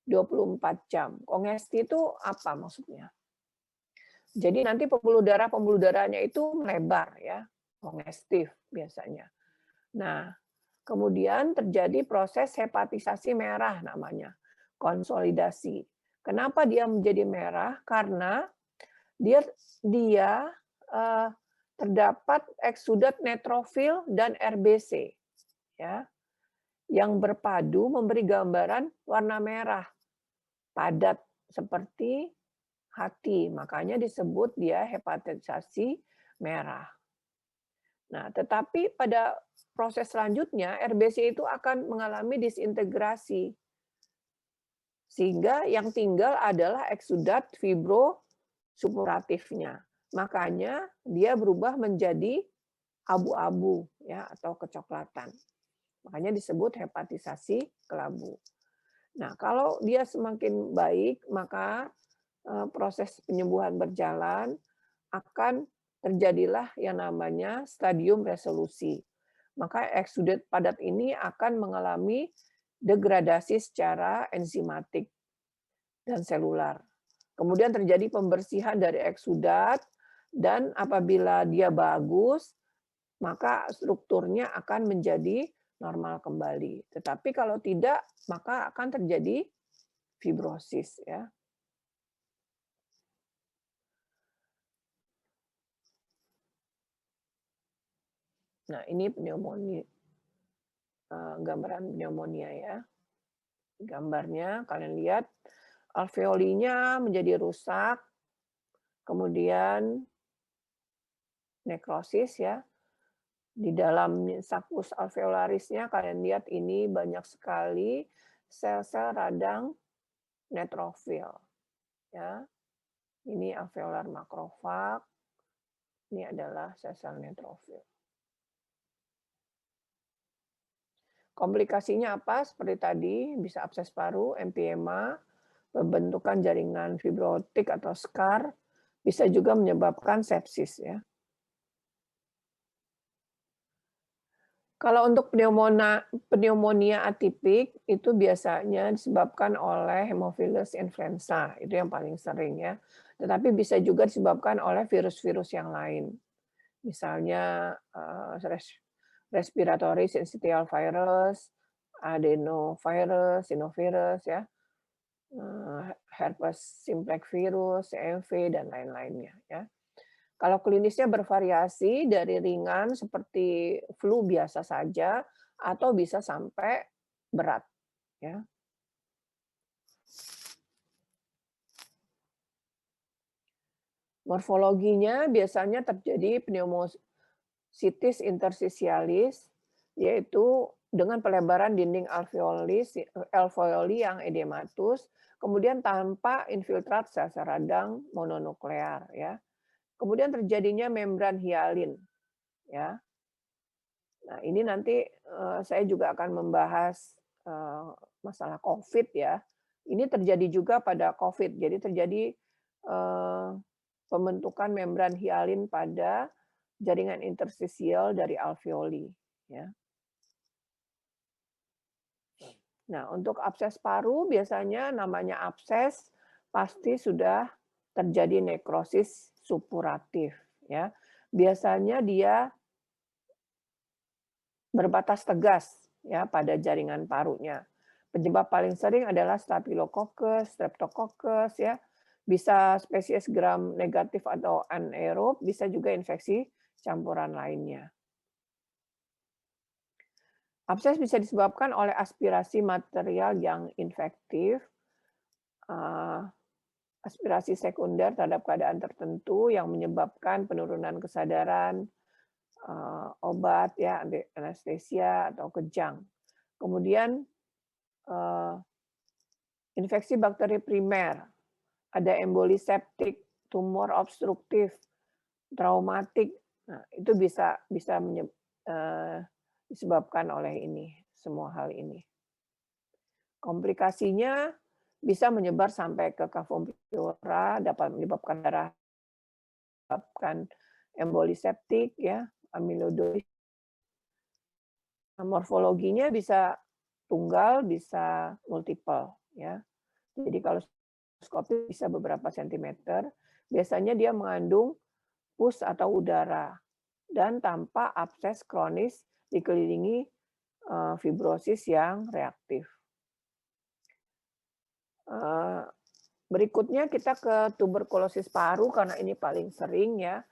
24 jam. Kongesti itu apa maksudnya? Jadi nanti pembuluh darahnya itu melebar ya, kongestif biasanya. Nah, kemudian terjadi proses hepatisasi merah namanya, konsolidasi. Kenapa dia menjadi merah? Karena dia dia terdapat eksudat neutrofil dan RBC ya, yang berpadu memberi gambaran warna merah padat seperti hati, makanya disebut dia hepatisasi merah. Nah, tetapi pada proses selanjutnya RBC itu akan mengalami disintegrasi. Sehingga yang tinggal adalah eksudat fibrosupuratifnya. Makanya dia berubah menjadi abu-abu ya atau kecoklatan. Makanya disebut hepatisasi kelabu. Nah, kalau dia semakin baik, maka proses penyembuhan berjalan, akan terjadilah yang namanya stadium resolusi. maka eksudat padat ini akan mengalami degradasi secara enzimatik dan selular. Kemudian terjadi pembersihan dari eksudat dan apabila dia bagus, maka strukturnya akan menjadi normal kembali. Tetapi kalau tidak, maka akan terjadi fibrosis ya. Nah, ini pneumonia, gambaran pneumonia ya. Gambarnya kalian lihat alveolinya menjadi rusak, kemudian nekrosis ya. Di dalam sakus alveolarisnya kalian lihat ini banyak sekali sel-sel radang neutrofil ya. Ini alveolar makrofag, ini adalah sel-sel neutrofil. Komplikasinya apa? Seperti tadi, bisa abses paru, empiema, pembentukan jaringan fibrotik atau scar, bisa juga menyebabkan sepsis ya. Kalau untuk pneumonia atipik itu biasanya disebabkan oleh Haemophilus influenza, itu yang paling sering ya. Tetapi bisa juga disebabkan oleh virus-virus yang lain. Misalnya respiratory syncytial virus, adenovirus, sinovirus ya, herpes simplex virus, CMV dan lain-lainnya ya. Kalau klinisnya bervariasi dari ringan seperti flu biasa saja atau bisa sampai berat ya. Morfologinya biasanya terjadi pneumocystis interstitialis, yaitu dengan pelebaran dinding alveoli yang edematus, kemudian tanpa infiltrat sel-sel radang mononuklear ya. Kemudian terjadinya membran hialin ya. Nah, ini nanti saya juga akan membahas masalah COVID ya. Ini terjadi juga pada COVID. Jadi terjadi pembentukan membran hialin pada jaringan interstisial dari alveoli ya. Nah, untuk abses paru biasanya namanya abses pasti sudah terjadi nekrosis supuratif ya. Biasanya dia berbatas tegas ya pada jaringan parunya. Penyebab paling sering adalah Staphylococcus, Streptococcus ya. Bisa spesies gram negatif atau anaerob, bisa juga infeksi campuran lainnya. Abses bisa disebabkan oleh aspirasi material yang infektif, aspirasi sekunder terhadap keadaan tertentu yang menyebabkan penurunan kesadaran, obat ya, anestesia atau kejang. Kemudian infeksi bakteri primer, ada emboli septik, tumor obstruktif, traumatik. Nah, itu bisa disebabkan oleh ini, semua hal ini. Komplikasinya bisa menyebar sampai ke cavum pleura, dapat menyebabkan darah, menyebabkan emboli septik ya, amyloidosis. Morfologinya bisa tunggal, bisa multiple ya. Jadi kalau skopis bisa beberapa sentimeter, biasanya dia mengandung pus atau udara dan tanpa abses kronis dikelilingi fibrosis yang reaktif. Berikutnya kita ke tuberkulosis paru karena ini paling sering ya.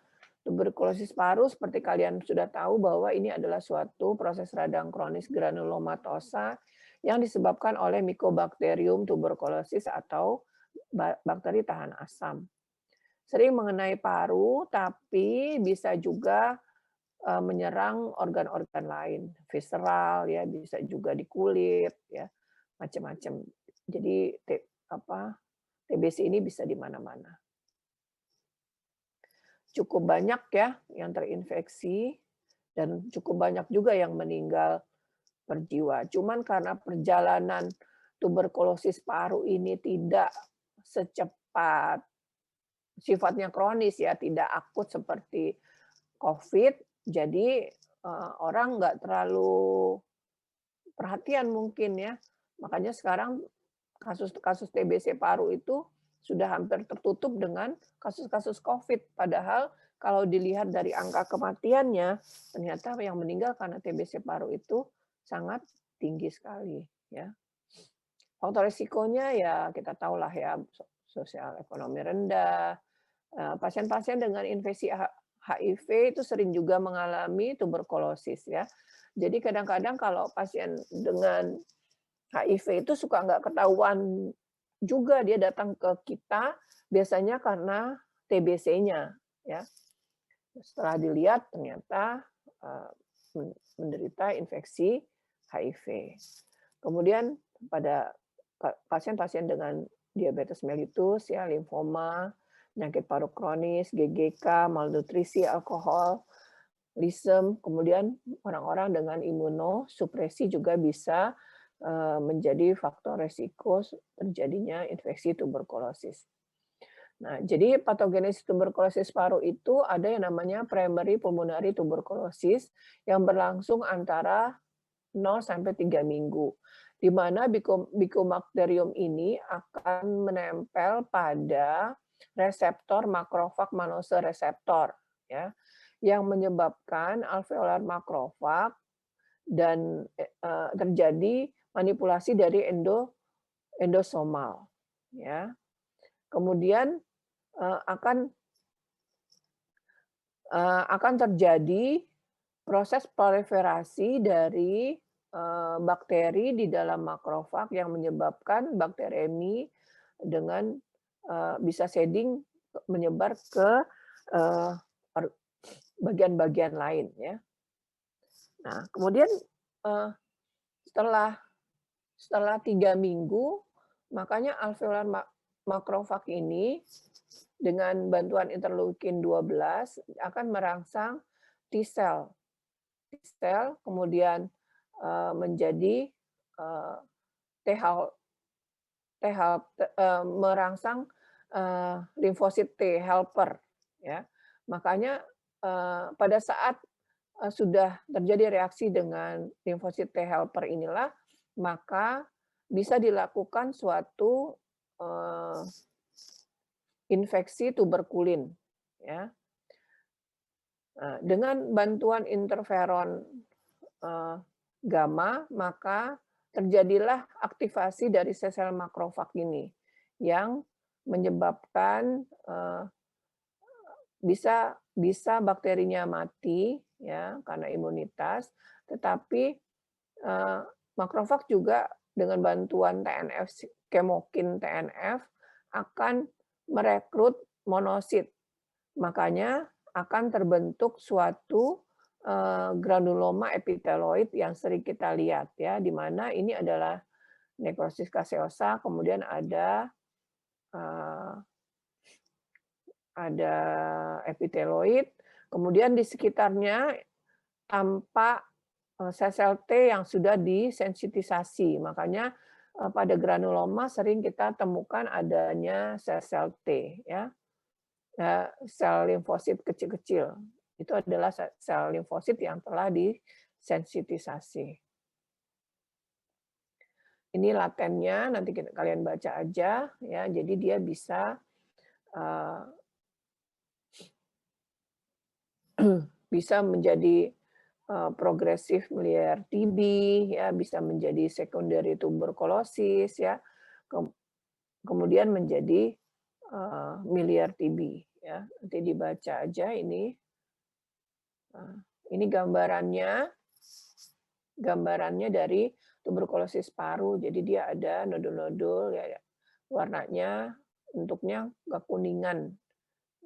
Tuberkulosis paru seperti kalian sudah tahu bahwa ini adalah suatu proses radang kronis granulomatosa yang disebabkan oleh Mycobacterium tuberculosis atau bakteri tahan asam. Sering mengenai paru, tapi bisa juga menyerang organ-organ lain, visceral ya, bisa juga di kulit ya, macam-macam. Jadi TBC ini bisa di mana-mana. Cukup banyak ya yang terinfeksi dan cukup banyak juga yang meninggal per jiwa. Cuman karena perjalanan tuberkulosis paru ini tidak secepat, sifatnya kronis ya, tidak akut seperti COVID, jadi orang nggak terlalu perhatian mungkin ya. Makanya sekarang kasus-kasus TBC paru itu sudah hampir tertutup dengan kasus-kasus COVID. Padahal kalau dilihat dari angka kematiannya, ternyata yang meninggal karena TBC paru itu sangat tinggi sekali ya. Faktor risikonya ya kita tahulah ya, sosial ekonomi rendah, pasien-pasien dengan infeksi HIV itu sering juga mengalami tuberkulosis ya. Jadi kadang-kadang kalau pasien dengan HIV itu suka nggak ketahuan juga dia datang ke kita, biasanya karena TBC-nya ya. Setelah dilihat ternyata, eee, menderita infeksi HIV. Kemudian pada pasien-pasien dengan diabetes mellitus ya, limfoma, penyakit paru kronis, GGK, malnutrisi, alkoholisme, kemudian orang-orang dengan imunosupresi juga bisa, menjadi faktor resiko terjadinya infeksi tuberkulosis. Nah, jadi patogenesis tuberkulosis paru itu ada yang namanya primary pulmonary tuberculosis yang berlangsung antara 0 sampai 3 minggu, di mana Mycobacterium ini akan menempel pada reseptor makrofag mannose reseptor ya, yang menyebabkan alveolar makrofag dan, terjadi manipulasi dari endosomal ya. Kemudian, eee, akan akan terjadi proses proliferasi dari, bakteri di dalam makrofag yang menyebabkan bakteriemi dengan, bisa shedding menyebar ke, eee, bagian-bagian lain ya. Nah kemudian, eee, setelah setelah 3 minggu, makanya alveolar makrofag ini dengan bantuan interleukin 12 akan merangsang T-sel. T-sel kemudian, menjadi, eee, T hel merangsang, limfosit T helper ya. Makanya, pada saat, sudah terjadi reaksi dengan limfosit T helper inilah, maka bisa dilakukan suatu, eee, infeksi tuberkulin ya. Dengan bantuan interferon, gamma, maka terjadilah aktivasi dari sel-sel makrofag ini, yang menyebabkan, bisa bisa bakterinya mati ya karena imunitas, tetapi, makrofag juga dengan bantuan TNF, kemokin TNF akan merekrut monosit. Makanya akan terbentuk suatu, granuloma epiteloid yang sering kita lihat ya, di mana ini adalah nekrosis gaseosa, kemudian eee, ada epiteloid, kemudian di sekitarnya tampak, sel-sel T yang sudah disensitisasi. Makanya, pada granuloma sering kita temukan adanya sel-sel T ya. Sel limfosit kecil-kecil, itu adalah sel limfosit yang telah disensitisasi. Ini latennya, nanti kalian baca aja ya, jadi dia bisa, eee, bisa menjadi, progresif miliar TB ya, bisa menjadi secondary tuberculosis ya, kem kemudian menjadi, miliar TB ya. Nanti dibaca aja ini. Ini gambarannya dari tuberkulosis paru. Jadi dia ada nodul-nodul ya, ya, warnanya bentuknya kekuningan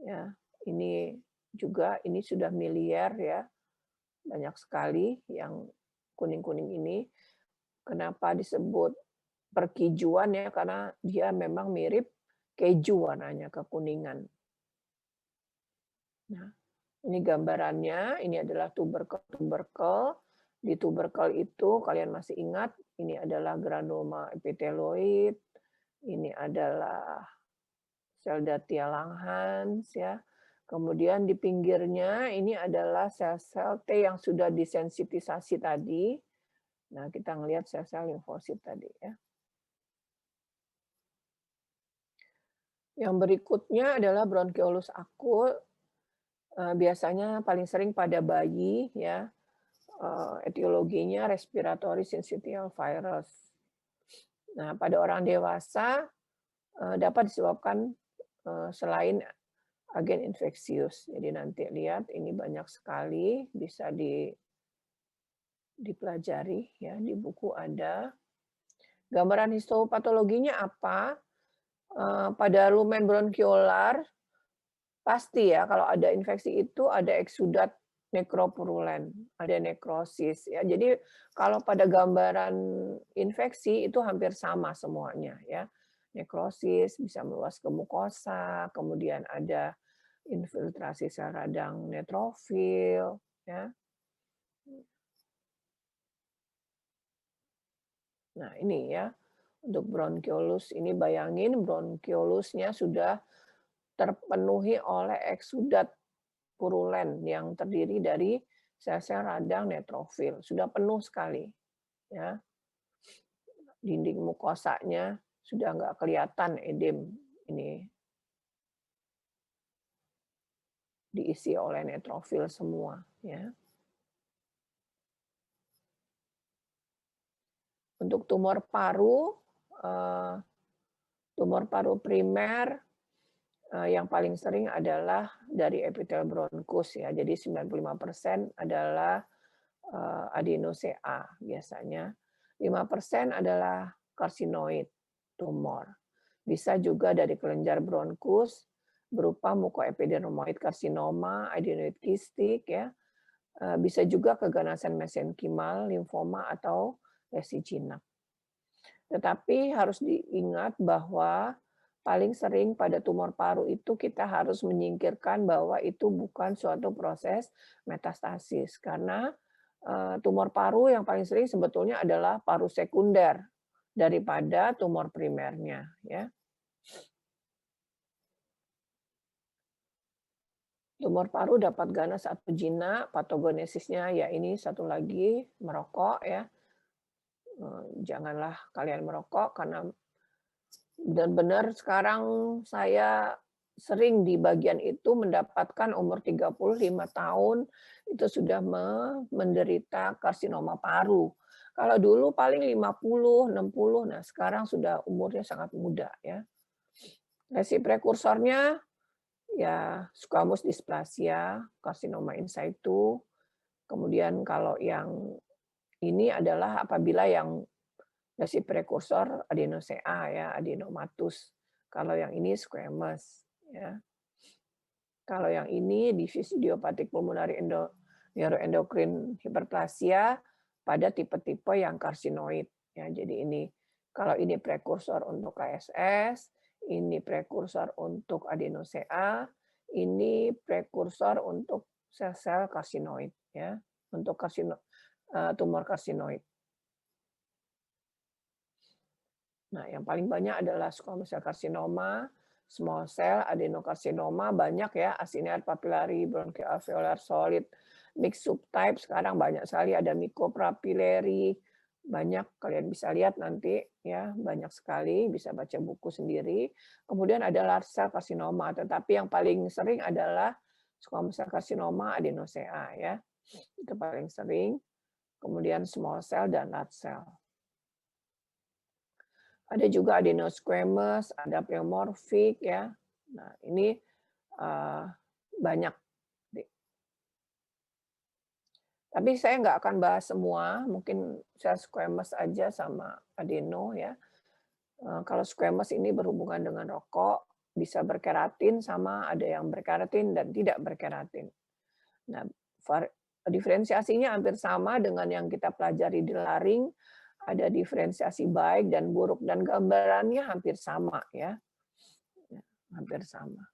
ya. Ini juga ini sudah miliar ya, banyak sekali yang kuning-kuning ini. Kenapa disebut perkijuan ya, karena dia memang mirip keju warnanya, kekuningan. Nah, ini gambarannya, ini adalah tuberkel-tuberkel. Di tuberkel itu kalian masih ingat, ini adalah granuloma epiteloid, ini adalah sel Dati Langhans ya. Kemudian di pinggirnya ini adalah sel-sel T yang sudah disensitisasi tadi. Nah, kita ngelihat sel-sel limfosit tadi ya. Yang berikutnya adalah bronkiolus akut, biasanya paling sering pada bayi ya, etiologinya respiratory syncytial virus. Nah, pada orang dewasa, dapat disebabkan, selain agen infeksius. Jadi nanti lihat ini banyak sekali bisa dipelajari ya, di buku ada. Gambaran histopatologinya apa? Pada lumen bronchiolar pasti ya kalau ada infeksi itu ada eksudat nekropurulen, ada nekrosis ya. Jadi kalau pada gambaran infeksi itu hampir sama semuanya ya. Nekrosis bisa meluas ke mukosa, kemudian ada infiltrasi sel radang neutrofil ya. Nah, ini ya untuk bronkiolus ini bayangin bronchiolusnya sudah terpenuhi oleh eksudat purulen yang terdiri dari sel-sel radang neutrofil, sudah penuh sekali ya. Dinding mukosanya sudah nggak kelihatan edem ini diisi oleh neutrofil semua ya. Untuk eh, tumor paru primer yang paling sering adalah dari epitel bronkus ya. Jadi 95% adalah adeno-CA biasanya. 5% adalah karsinoid tumor. Bisa juga dari kelenjar bronkus berupa mukoepidermoid karsinoma, adenoid kistik ya. Bisa juga keganasan mesenkimal, limfoma atau lesi jinak. Tetapi harus diingat bahwa paling sering pada tumor paru itu kita harus menyingkirkan bahwa itu bukan suatu proses metastasis karena tumor paru yang paling sering sebetulnya adalah paru sekunder daripada tumor primernya ya. Tumor paru dapat ganas atau jinak, patogenesisnya ya ini satu lagi merokok ya. Janganlah kalian merokok karena benar-benar sekarang saya sering di bagian itu mendapatkan umur 35 tahun itu sudah menderita karsinoma paru. Kalau dulu paling 50, 60, nah sekarang sudah umurnya sangat muda ya. Lesi prekursornya ya squamous dysplasia, karsinoma in situ. Kemudian kalau yang ini adalah apabila yang lesi prekursor adeno-CA ya, adenomatus. Kalau yang ini squamous ya. Kalau yang ini diffuse idiopathic pulmonary neuroendocrine hyperplasia pada tipe-tipe yang karsinoid ya. Jadi ini kalau ini prekursor untuk KSS, ini prekursor untuk adeno-CA, ini prekursor untuk sel-sel karsinoid ya, untuk tumor karsinoid. Nah, yang paling banyak adalah squamous cell carcinoma, small cell adenokarsinoma, banyak ya, acinier papillary, bronchoalveolar solid, mixed subtype, sekarang banyak sekali ada mycopapillary, banyak kalian bisa lihat nanti ya, banyak sekali, bisa baca buku sendiri. Kemudian ada large cell carcinoma, tetapi yang paling sering adalah squamous cell carcinoma adeno-CA ya. Itu paling sering. Kemudian small cell dan large cell. Ada juga adenosquamous, ada pleomorphic ya. Nah, ini banyak. Tapi saya nggak akan bahas semua, mungkin saya squamous aja sama adeno ya. Kalau squamous ini berhubungan dengan rokok, bisa berkeratin sama ada yang berkeratin dan tidak berkeratin. Nah, diferensiasinya hampir sama dengan yang kita pelajari di laring, ada diferensiasi baik dan buruk dan gambarannya hampir sama ya. Hampir sama.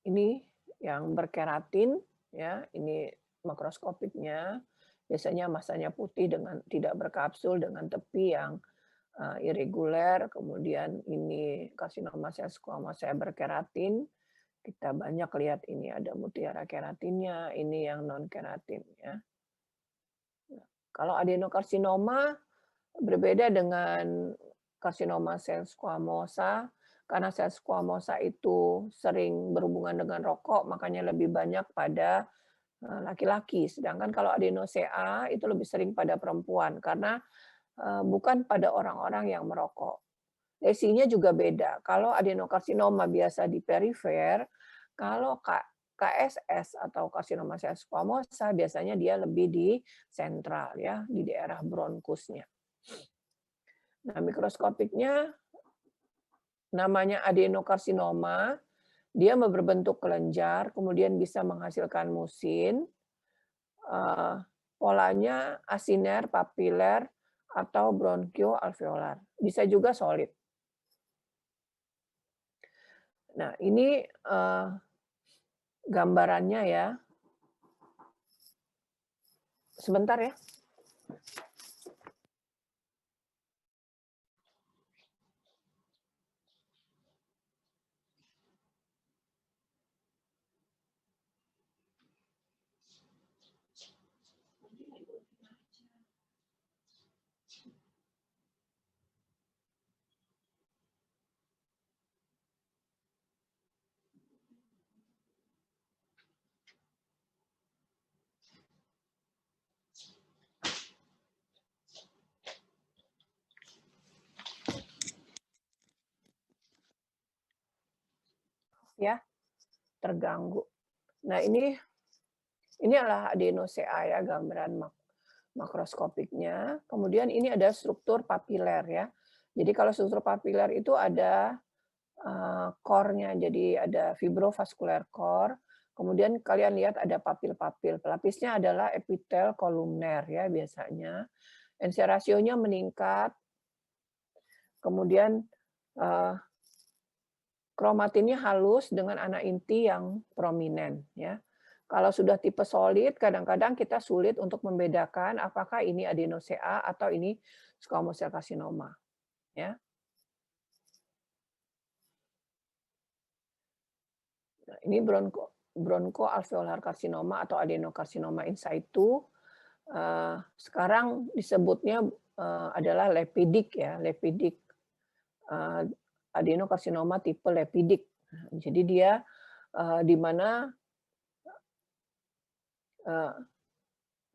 Ini yang berkeratin ya, ini makroskopiknya. Biasanya masanya putih dengan tidak berkapsul dengan tepi yang irreguler, kemudian ini karsinoma sel squamous berkeratin. Kita banyak lihat ini ada mutiara keratinnya, ini yang non keratin ya. Kalau adenokarsinoma berbeda dengan karsinoma sel squamosa, karena sel squamosa itu sering berhubungan dengan rokok, makanya lebih banyak pada laki-laki. Sedangkan kalau adeno-CA itu lebih sering pada perempuan, karena bukan pada orang-orang yang merokok. Lesinya juga beda. Kalau adenokarsinoma biasa di perifer, kalau KSS atau karsinoma sel squamosa biasanya dia lebih di sentral ya, di daerah bronkusnya. Nah, mikroskopiknya namanya adenokarsinoma, dia berbentuk kelenjar, kemudian bisa menghasilkan musin, polanya asiner, papiler, atau bronchioalveolar. Bisa juga solid. Nah, ini gambarannya ya. Sebentar ya. Ya, terganggu. Nah, ini adalah adeno-CA ya, gambaran makroskopiknya. Kemudian ini ada struktur papiler ya. Jadi kalau struktur papiler itu ada core-nya, jadi ada fibrovascular core. Kemudian kalian lihat ada papil-papil. Pelapisnya adalah epitel kolumner ya biasanya. NC rasionya meningkat. Kemudian kromatinnya halus dengan anak inti yang prominent ya. Kalau sudah tipe solid, kadang-kadang kita sulit untuk membedakan apakah ini adeno-CA atau ini squamous cell carcinoma ya. Nah, ini bronchoalveolar carcinoma atau adenokarsinoma in situ. Sekarang disebutnya adalah lepidik ya, lepidik adenokarsinoma tipe lepidik. Jadi dia di mana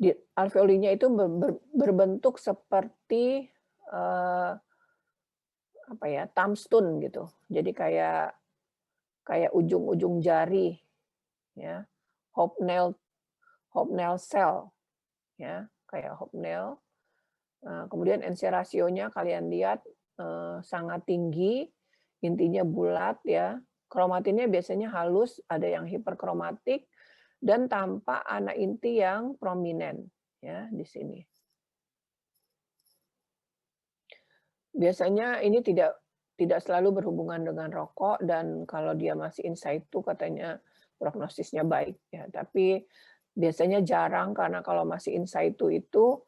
di alveolinya itu berbentuk seperti apa ya, tombstone gitu. Jadi kayak ujung-ujung jari ya. Hobnail cell ya, kayak hobnail. Kemudian NC rasionya kalian lihat sangat tinggi, intinya bulat ya. Kromatinnya biasanya halus, ada yang hiperkromatik dan tampak anak inti yang prominent ya di sini. Biasanya ini tidak selalu berhubungan dengan rokok dan kalau dia masih in situ katanya prognosisnya baik ya. Tapi biasanya jarang karena kalau masih in situ itu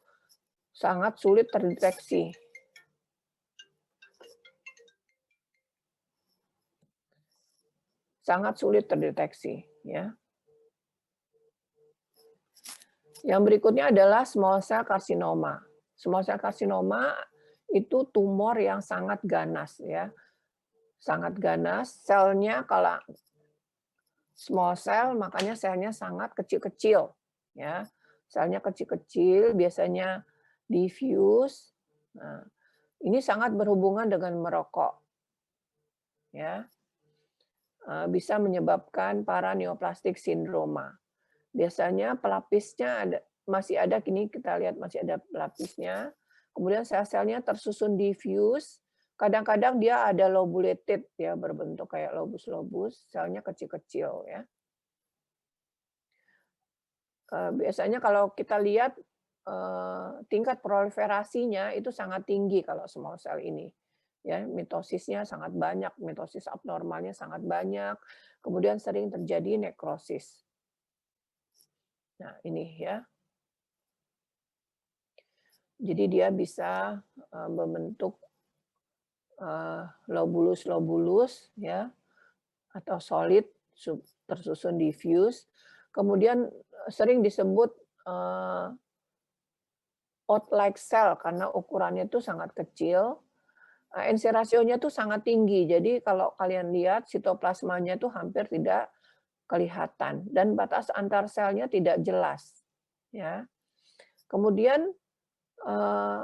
sangat sulit terdeteksi. Sangat sulit terdeteksi ya. Yang berikutnya adalah small cell carcinoma. Small cell carcinoma itu tumor yang sangat ganas ya. Sangat ganas, selnya kalau small cell makanya selnya sangat kecil-kecil ya. Selnya kecil-kecil, biasanya diffuse. Nah, ini sangat berhubungan dengan merokok. Ya. Bisa menyebabkan paraneoplastic syndrome. Biasanya pelapisnya masih ada, kini kita lihat masih ada pelapisnya. Kemudian sel-selnya tersusun diffuse. Kadang-kadang dia ada lobulated ya, berbentuk kayak lobus-lobus, selnya kecil-kecil ya. Biasanya kalau kita lihat tingkat proliferasinya itu sangat tinggi kalau small cell ini. Ya, mitosisnya sangat banyak, mitosis abnormalnya sangat banyak, kemudian sering terjadi nekrosis. Nah, ini ya. Jadi dia bisa membentuk lobulus ya, atau solid tersusun diffuse. Kemudian sering disebut out-like cell karena ukurannya itu sangat kecil. NC rasionya tuh sangat tinggi. Jadi kalau kalian lihat sitoplasmanya itu hampir tidak kelihatan dan batas antar selnya tidak jelas, ya. Kemudian eh,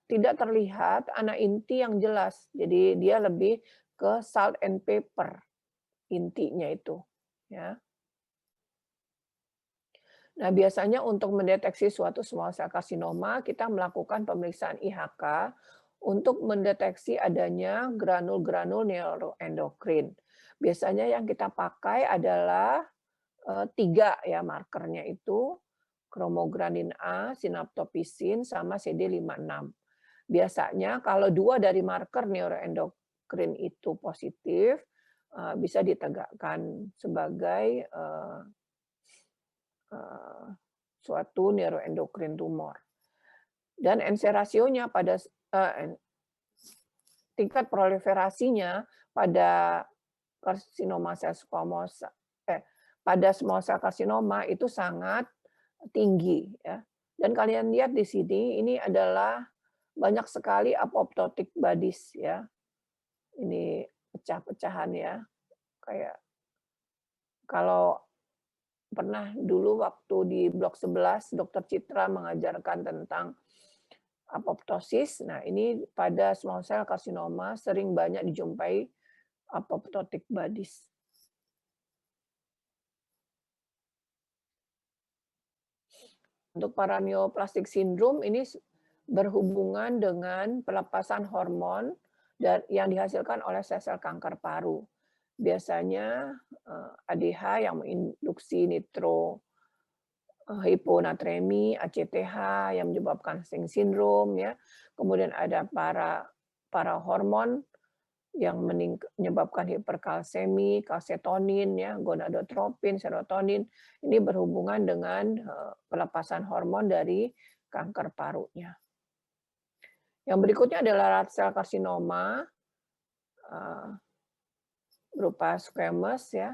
tidak terlihat anak inti yang jelas. Jadi dia lebih ke salt and pepper intinya itu, ya. Nah, biasanya untuk mendeteksi suatu small cell carcinoma, kita melakukan pemeriksaan IHK untuk mendeteksi adanya granul-granul neuroendokrin. Biasanya yang kita pakai adalah 3 ya markernya itu, kromogranin A, sinaptopisin, sama CD56. Biasanya kalau 2 dari marker neuroendokrin itu positif, bisa ditegakkan sebagai eh, suatu neuroendokrin tumor. Dan NC rasionya pada tingkat proliferasinya pada karsinoma sel squamosa pada small cell karsinoma itu sangat tinggi ya. Dan kalian lihat di sini ini adalah banyak sekali apoptotic bodies ya. Ini pecah-pecahan ya. Kayak kalau pernah dulu waktu di blok 11 Dokter Citra mengajarkan tentang apoptosis. Nah, ini pada small cell carcinoma sering banyak dijumpai apoptotic bodies. Untuk paraneoplastic syndrome ini berhubungan dengan pelepasan hormon yang dihasilkan oleh sel-sel kanker paru. Biasanya ADH yang menginduksi hiponatremi, ACTH yang menyebabkan Sing syndrome ya. Kemudian ada para hormon yang menyebabkan hiperkalsemi, kalsetonin ya, gonadotropin, serotonin. Ini berhubungan dengan pelepasan hormon dari kanker parunya. Yang berikutnya adalah large cell carcinoma berupa squamous ya.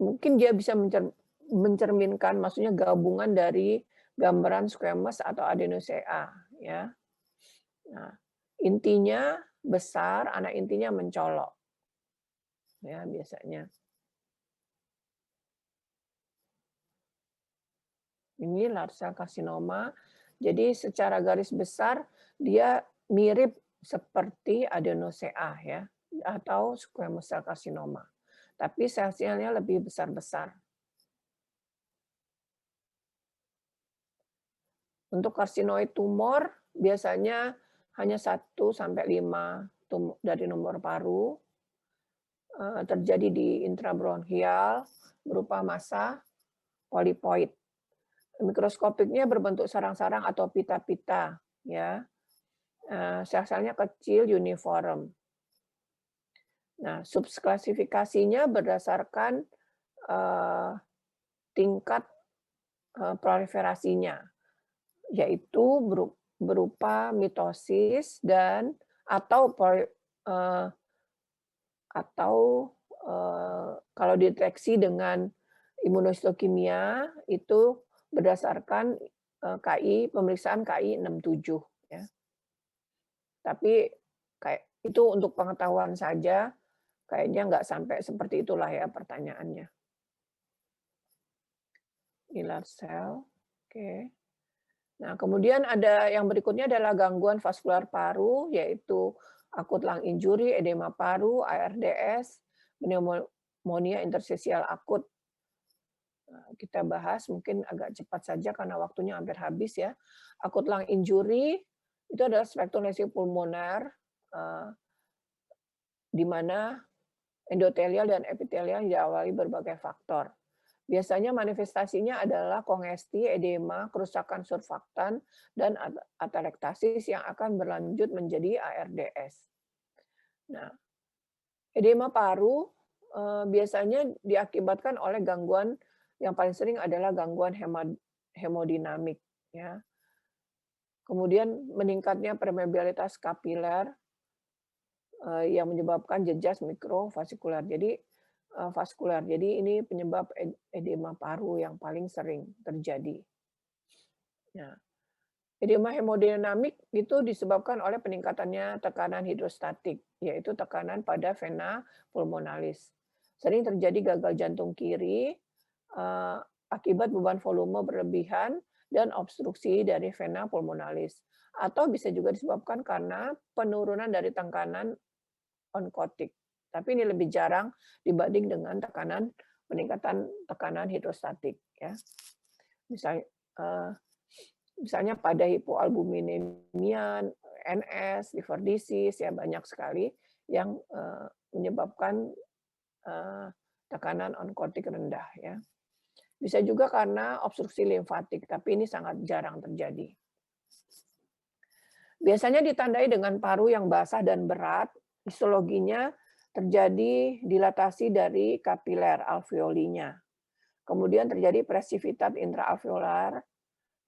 Mungkin dia bisa mencerminkan, maksudnya gabungan dari gambaran squamous atau adenosea ya. Nah, intinya besar, anak intinya mencolok. Ya, biasanya. Ini large cell carcinoma. Jadi secara garis besar dia mirip seperti adenosea ya atau squamous cell carcinoma. Tapi sel-selnya lebih besar-besar. Untuk karsinoid tumor biasanya hanya 1-5 dari nomor paru terjadi di intrabronchial berupa massa polipoid. Mikroskopiknya berbentuk sarang-sarang atau pita-pita, ya. Sel-selnya kecil, uniform. Nah, subklasifikasinya berdasarkan tingkat proliferasinya, yaitu berupa mitosis dan atau kalau deteksi dengan imunohistokimia itu berdasarkan pemeriksaan KI 67 ya. Tapi kayak itu untuk pengetahuan saja, kayaknya nggak sampai seperti itulah ya pertanyaannya. Large cell, oke. Nah, kemudian ada yang berikutnya adalah gangguan vaskular paru, yaitu akut lung injury, edema paru, ARDS, pneumonia interstisial akut. Kita bahas mungkin agak cepat saja karena waktunya hampir habis ya. Akut lung injury itu adalah spektrum lesi pulmoner di mana endotelial dan epitelial diawali berbagai faktor. Biasanya manifestasinya adalah kongesti, edema, kerusakan surfaktan, dan atelektasis yang akan berlanjut menjadi ARDS. Nah, edema paru biasanya diakibatkan oleh gangguan yang paling sering adalah gangguan hemodinamik. Ya. kemudian meningkatnya permeabilitas kapiler yang menyebabkan jejas mikrovaskular. Jadi vaskular. Jadi ini penyebab edema paru yang paling sering terjadi. Nah, edema hemodinamik itu disebabkan oleh peningkatannya tekanan hidrostatik, yaitu tekanan pada vena pulmonalis. Sering terjadi gagal jantung kiri akibat beban volume berlebihan dan obstruksi dari vena pulmonalis. Atau bisa juga disebabkan karena penurunan dari tekanan onkotik. Tapi ini lebih jarang dibanding dengan peningkatan tekanan hidrostatik ya. Misalnya misalnya pada hipoalbuminemia, NS, liver disease ya banyak sekali yang menyebabkan tekanan onkotik rendah ya. Bisa juga karena obstruksi limfatik, tapi ini sangat jarang terjadi. Biasanya ditandai dengan paru yang basah dan berat, histologinya terjadi dilatasi dari kapiler alveolinya. Kemudian terjadi presipitat intraalveolar,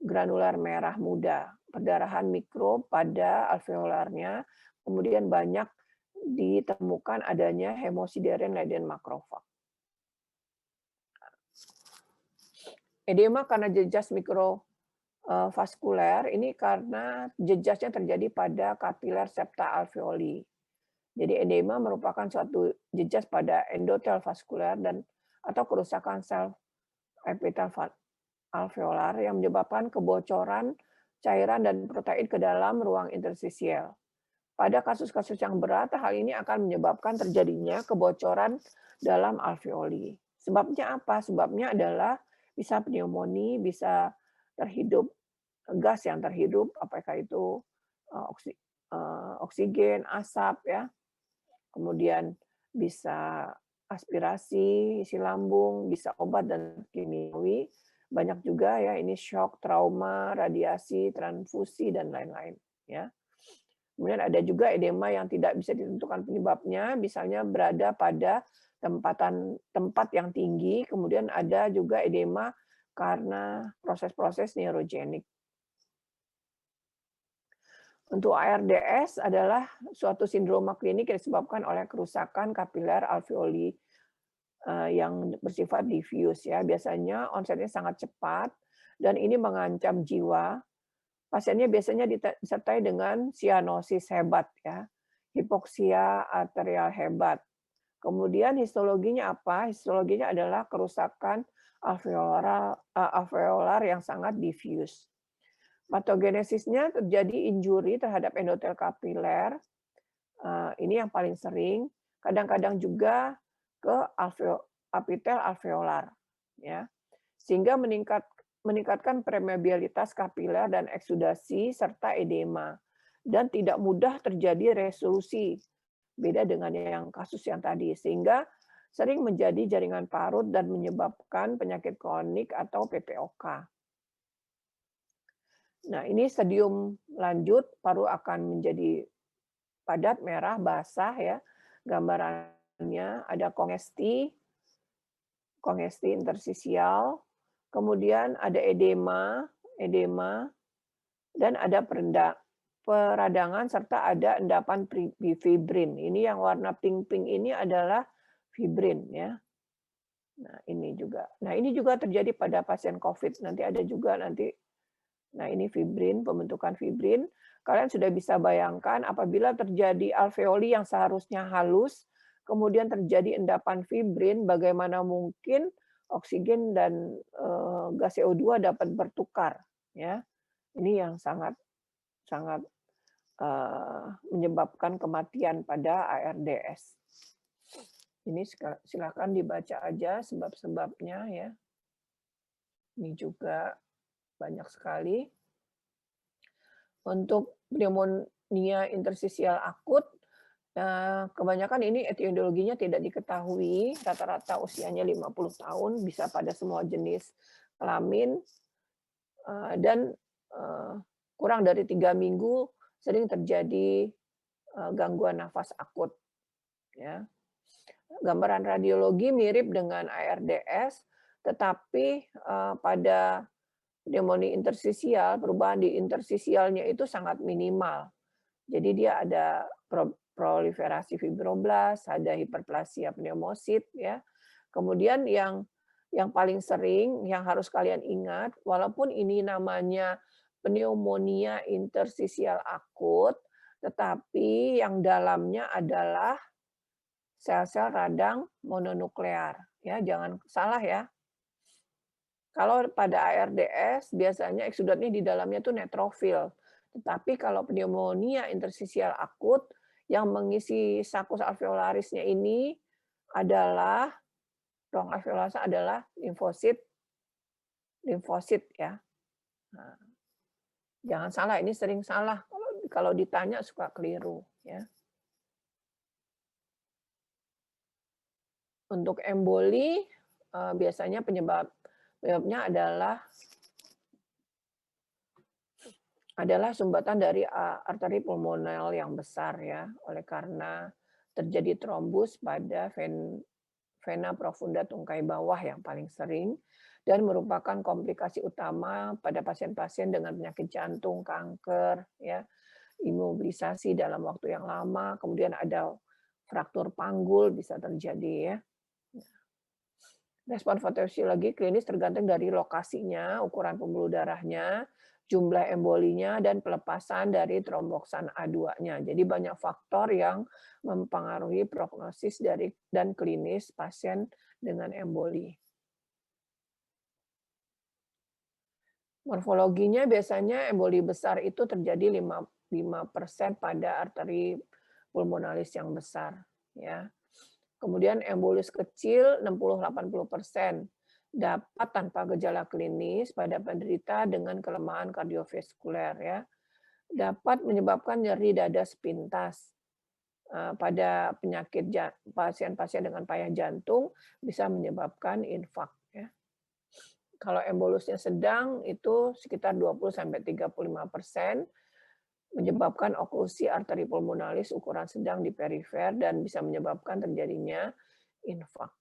granular merah muda, perdarahan mikro pada alveolarnya, kemudian banyak ditemukan adanya hemosiderin Leiden makrofag. Edema karena jejas mikrovaskuler ini karena jejasnya terjadi pada kapiler septa alveoli. Jadi edema merupakan suatu jejas pada endotel vaskuler dan atau kerusakan sel epitel alveolar yang menyebabkan kebocoran cairan dan protein ke dalam ruang interstisial. Pada kasus-kasus yang berat, hal ini akan menyebabkan terjadinya kebocoran dalam alveoli. Sebabnya apa? Sebabnya adalah bisa pneumonia, bisa terhidup gas yang terhidup, apakah itu oksigen, asap ya. Kemudian bisa aspirasi, isi lambung, bisa obat dan kimiawi. Banyak juga ya ini shock, trauma, radiasi, transfusi dan lain-lain ya. Kemudian ada juga edema yang tidak bisa ditentukan penyebabnya, misalnya berada pada tempat yang tinggi, kemudian ada juga edema karena proses-proses neurogenik. Untuk ARDS adalah suatu sindroma klinik yang disebabkan oleh kerusakan kapiler alveoli yang bersifat diffuse ya. Biasanya onsetnya sangat cepat dan ini mengancam jiwa. Pasiennya biasanya disertai dengan sianosis hebat ya, hipoksia arterial hebat. Kemudian histologinya apa? Histologinya adalah kerusakan alveolar yang sangat diffuse. Patogenesisnya terjadi injuri terhadap endotel kapiler, ini yang paling sering, kadang-kadang juga ke apitel alveolar, ya. Sehingga meningkatkan permeabilitas kapiler dan eksudasi serta edema dan tidak mudah terjadi resolusi. Beda dengan yang kasus yang tadi, sehingga sering menjadi jaringan parut dan menyebabkan penyakit kronik atau PPOK. Nah, ini stadium lanjut, paru akan menjadi padat, merah, basah ya. Gambarannya ada kongesti interstisial, kemudian ada edema, dan ada peradangan serta ada endapan fibrin. Ini yang warna pink-pink ini adalah fibrin ya. Nah, ini juga terjadi pada pasien COVID. Nanti ada juga Nah, ini fibrin, pembentukan fibrin. Kalian sudah bisa bayangkan apabila terjadi alveoli yang seharusnya halus, kemudian terjadi endapan fibrin, bagaimana mungkin oksigen dan gas CO2 dapat bertukar, ya. Ini yang sangat menyebabkan kematian pada ARDS. Ini silakan dibaca aja sebab-sebabnya ya. Ini juga banyak sekali. Untuk pneumonia interstisial akut, kebanyakan ini etiologinya tidak diketahui, rata-rata usianya 50 tahun, bisa pada semua jenis kelamin, dan kurang dari 3 minggu sering terjadi gangguan nafas akut. Ya. Gambaran radiologi mirip dengan ARDS, tetapi pada Pneumonia interstisial, perubahan di interstisialnya itu sangat minimal. Jadi dia ada proliferasi fibroblas, ada hiperplasia pneumosit ya. Kemudian yang paling sering yang harus kalian ingat, walaupun ini namanya pneumonia interstisial akut, tetapi yang dalamnya adalah sel-sel radang mononuklear ya, jangan salah ya. Kalau pada ARDS biasanya eksudatnya di dalamnya itu neutrofil. Tetapi kalau pneumonia interstisial akut yang mengisi sakus alveolarisnya ini adalah ruang alveolasa adalah limfosit ya. Nah, jangan salah, ini sering salah kalau ditanya suka keliru ya. Untuk emboli biasanya penyebabnya adalah sumbatan dari arteri pulmoner yang besar ya, oleh karena terjadi trombus pada vena profunda tungkai bawah yang paling sering dan merupakan komplikasi utama pada pasien-pasien dengan penyakit jantung, kanker, ya, imobilisasi dalam waktu yang lama, kemudian ada fraktur panggul bisa terjadi ya. Respon fisiologi klinis tergantung dari lokasinya, ukuran pembuluh darahnya, jumlah embolinya, dan pelepasan dari tromboksan A2-nya. Jadi banyak faktor yang mempengaruhi prognosis dan klinis pasien dengan emboli. Morfologinya biasanya emboli besar itu terjadi 5% pada arteri pulmonalis yang besar. Ya. Kemudian embolus kecil 60-80% dapat tanpa gejala klinis pada penderita dengan kelemahan kardiovaskuler ya. Dapat menyebabkan nyeri dada sepintas. Pada penyakit pasien-pasien dengan payah jantung bisa menyebabkan infak ya. Kalau embolusnya sedang itu sekitar 20-35%, menyebabkan oklusi arteri pulmonalis ukuran sedang di perifer dan bisa menyebabkan terjadinya infak.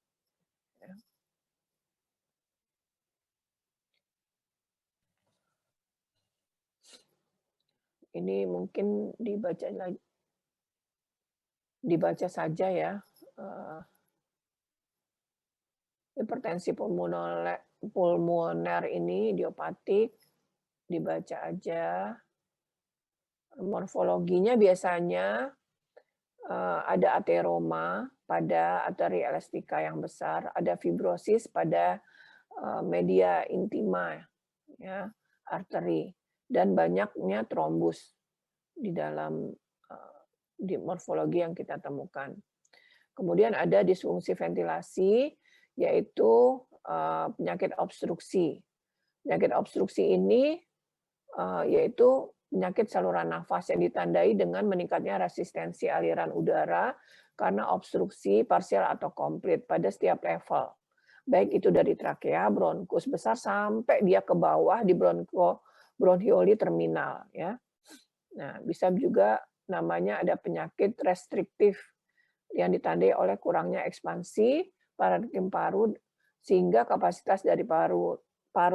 Ini mungkin dibaca saja ya. Hipertensi pulmoner ini idiopatik, dibaca aja. Morfologinya biasanya ada ateroma pada arteri elastika yang besar, ada fibrosis pada media intima ya, arteri, dan banyaknya trombus di dalam di morfologi yang kita temukan. Kemudian ada disfungsi ventilasi, yaitu penyakit obstruksi. Penyakit obstruksi ini yaitu penyakit saluran nafas yang ditandai dengan meningkatnya resistensi aliran udara karena obstruksi parsial atau komplit pada setiap level. Baik itu dari trakea, bronkus besar sampai dia ke bawah di bronchioli terminal ya. Nah, bisa juga namanya ada penyakit restriktif yang ditandai oleh kurangnya ekspansi parenkim paru sehingga kapasitas dari paru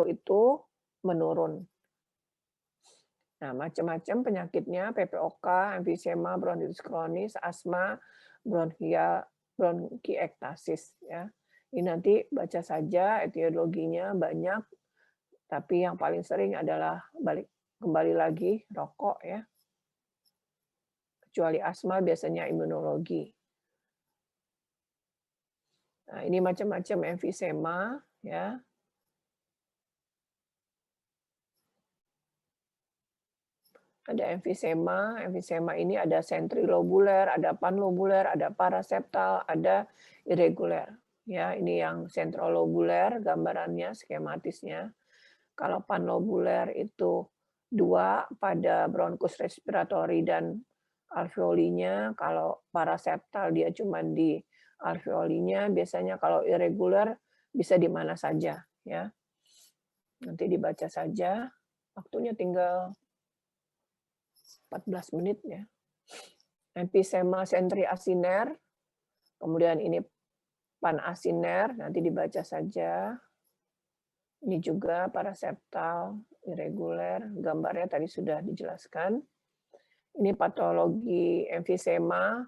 itu menurun. Nah, macam-macam penyakitnya, PPOK, emfisema, bronkitis kronis, asma, bronkiektasis ya. Ini nanti baca saja etiologinya banyak, tapi yang paling sering adalah kembali lagi rokok ya. Kecuali asma biasanya imunologi. Nah, ini macam-macam emfisema ya. Ada emfisema, emfisema ini ada sentrilobuler, ada panlobuler, ada paraseptal, ada irreguler. Ya, ini yang sentrolobuler gambarannya skematisnya. Kalau panlobuler itu 2 pada bronkus respiratori dan alveolinya, kalau paraseptal dia cuma di alveolinya, biasanya kalau irreguler bisa di mana saja ya. Nanti dibaca saja. Waktunya tinggal 14 menit ya. Emfisema sentri asiner, kemudian ini panasiner, nanti dibaca saja. Ini juga paraseptal irreguler, gambarnya tadi sudah dijelaskan. Ini patologi emfisema,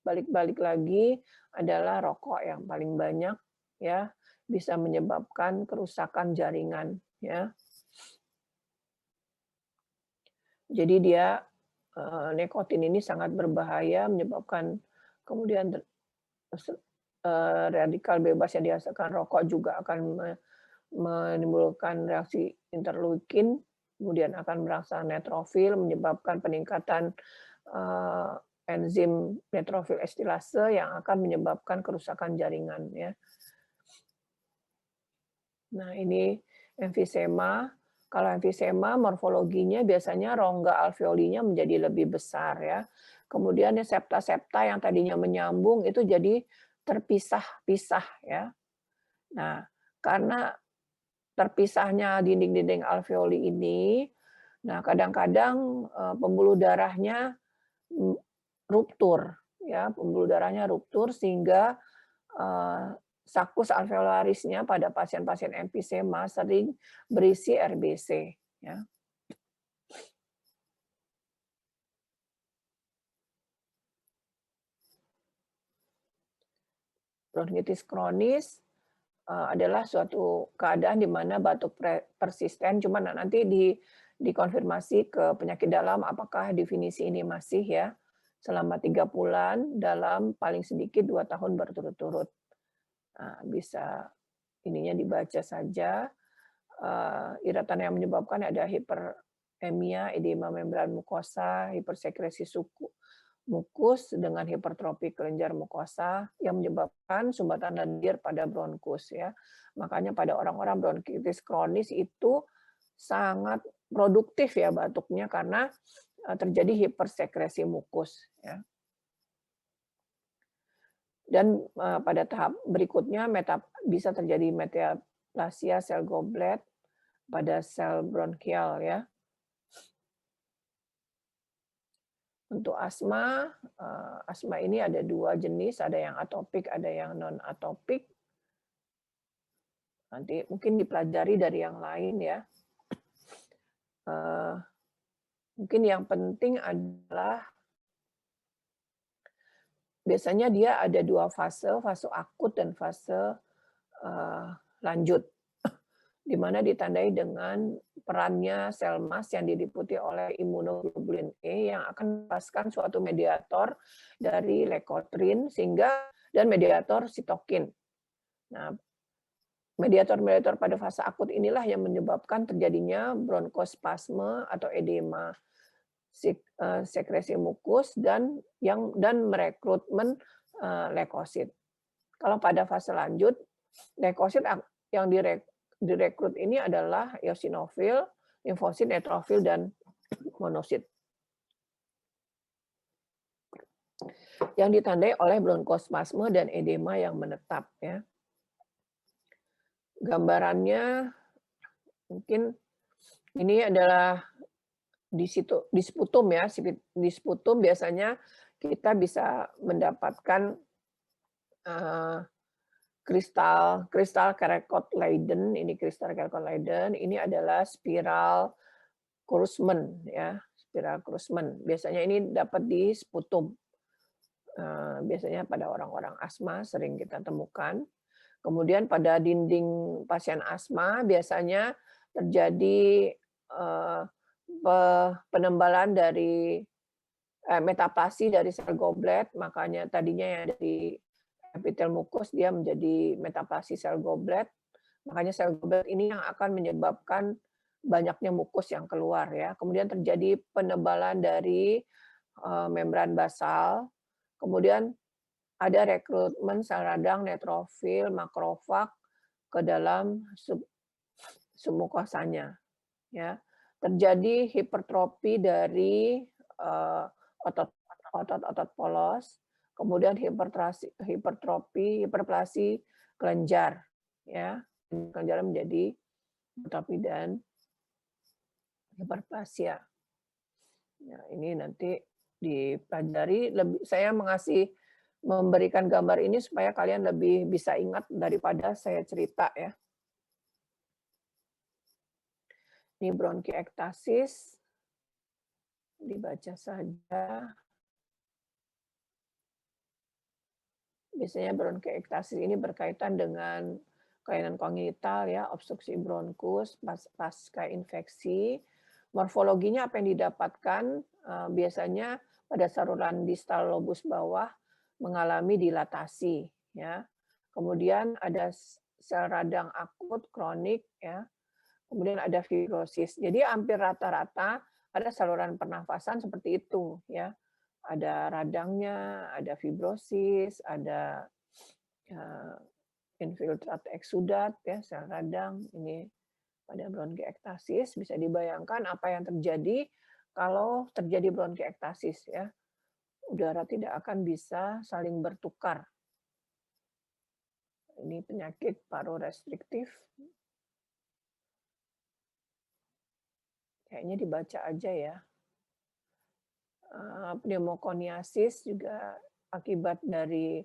balik-balik lagi adalah rokok yang paling banyak ya, bisa menyebabkan kerusakan jaringan ya. Jadi dia nikotin ini sangat berbahaya menyebabkan kemudian radikal bebas yang dihasilkan rokok juga akan menimbulkan reaksi interleukin, kemudian akan merangsang neutrofil, menyebabkan peningkatan eee, enzim neutrofil estilase yang akan menyebabkan kerusakan jaringan ya. Nah ini emfisema, kalau emfisema morfologinya biasanya rongga alveolinya menjadi lebih besar ya. Kemudian ya septa-septa yang tadinya menyambung itu jadi terpisah-pisah ya. Nah, karena terpisahnya dinding-dinding alveoli ini, nah kadang-kadang, pembuluh darahnya, mmm, ruptur ya, pembuluh darahnya ruptur sehingga, eee, sakus alveolarisnya pada pasien-pasien emfisema sering berisi RBC ya. Bronkitis kronis adalah suatu keadaan di mana batuk persisten, cuman nanti dikonfirmasi ke penyakit dalam apakah definisi ini masih ya, selama 3 bulan dalam paling sedikit 2 tahun berturut-turut. Bisa ininya dibaca saja, iratan yang menyebabkan ada hiperemia, edema membran mukosa, hipersekresi mukus dengan hipertrofi kelenjar mukosa yang menyebabkan sumbatan lendir pada bronkus ya. Makanya pada orang-orang bronkitis kronis itu sangat produktif ya batuknya karena terjadi hipersekresi mukus ya. Dan pada tahap berikutnya bisa terjadi metaplasia sel goblet pada sel bronkial ya. Untuk asma, asma ini ada 2 jenis, ada yang atopik, ada yang non atopik. Nanti mungkin dipelajari dari yang lain ya. Eee, Mungkin yang penting adalah biasanya dia ada 2 fase, fase akut dan fase, eee, lanjut. Di mana ditandai dengan perannya sel MAS yang diliputi oleh imunoglobulin E yang akan melepaskan suatu mediator dari leukotrin sehingga dan mediator sitokin. Nah, mediator-mediator pada fase akut inilah yang menyebabkan terjadinya bronkospasme atau edema, sekresi mukus dan merekrutmen leukosit. Kalau pada fase lanjut, leukosit yang direkrut ini adalah eosinofil, limfosit, neutrofil, dan monosit. Yang ditandai oleh bronkospasme dan edema yang menetap ya. Gambarannya mungkin ini adalah di sputum ya, di sputum biasanya kita bisa mendapatkan kristal Charcot Leyden, ini kristal Charcot Leyden, ini adalah spiral Krusman ya, spiral Krusman. Biasanya ini dapat di sputum. Biasanya pada orang-orang asma sering kita temukan. Kemudian pada dinding pasien asma biasanya terjadi penembalan dari metaplasi dari sel goblet, makanya tadinya yang dari epitel mukus dia menjadi metaplasi sel goblet. Makanya sel goblet ini yang akan menyebabkan banyaknya mukus yang keluar ya. Kemudian terjadi penebalan dari membran basal. Kemudian ada rekrutmen sel radang, neutrofil, makrofag ke dalam submukosanya ya. Terjadi hipertrofi dari otot-otot polos, kemudian hiperplasi kelenjar ya. Kelenjar menjadi hipertrofi dan hiperplasia. Ya, ini nanti dipelajari saya memberikan gambar ini supaya kalian lebih bisa ingat daripada saya cerita ya. Ini bronkiektasis, dibaca saja. Biasanya bronkiektasis ini berkaitan dengan kelainan kongenital ya, obstruksi bronkus pasca infeksi. Morfologinya apa yang didapatkan, biasanya pada saluran distal lobus bawah mengalami dilatasi ya. Kemudian ada sel radang akut kronik ya. Kemudian ada fibrosis. Jadi hampir rata-rata ada saluran pernafasan seperti itu ya. Ada radangnya, ada fibrosis, ada infiltrat eksudat ya, sel radang. Ini pada bronkiektasis bisa dibayangkan apa yang terjadi kalau terjadi bronkiektasis ya. Udara tidak akan bisa saling bertukar. Ini penyakit paru restriktif. Kayaknya dibaca aja ya. Pneumokoniasis juga akibat dari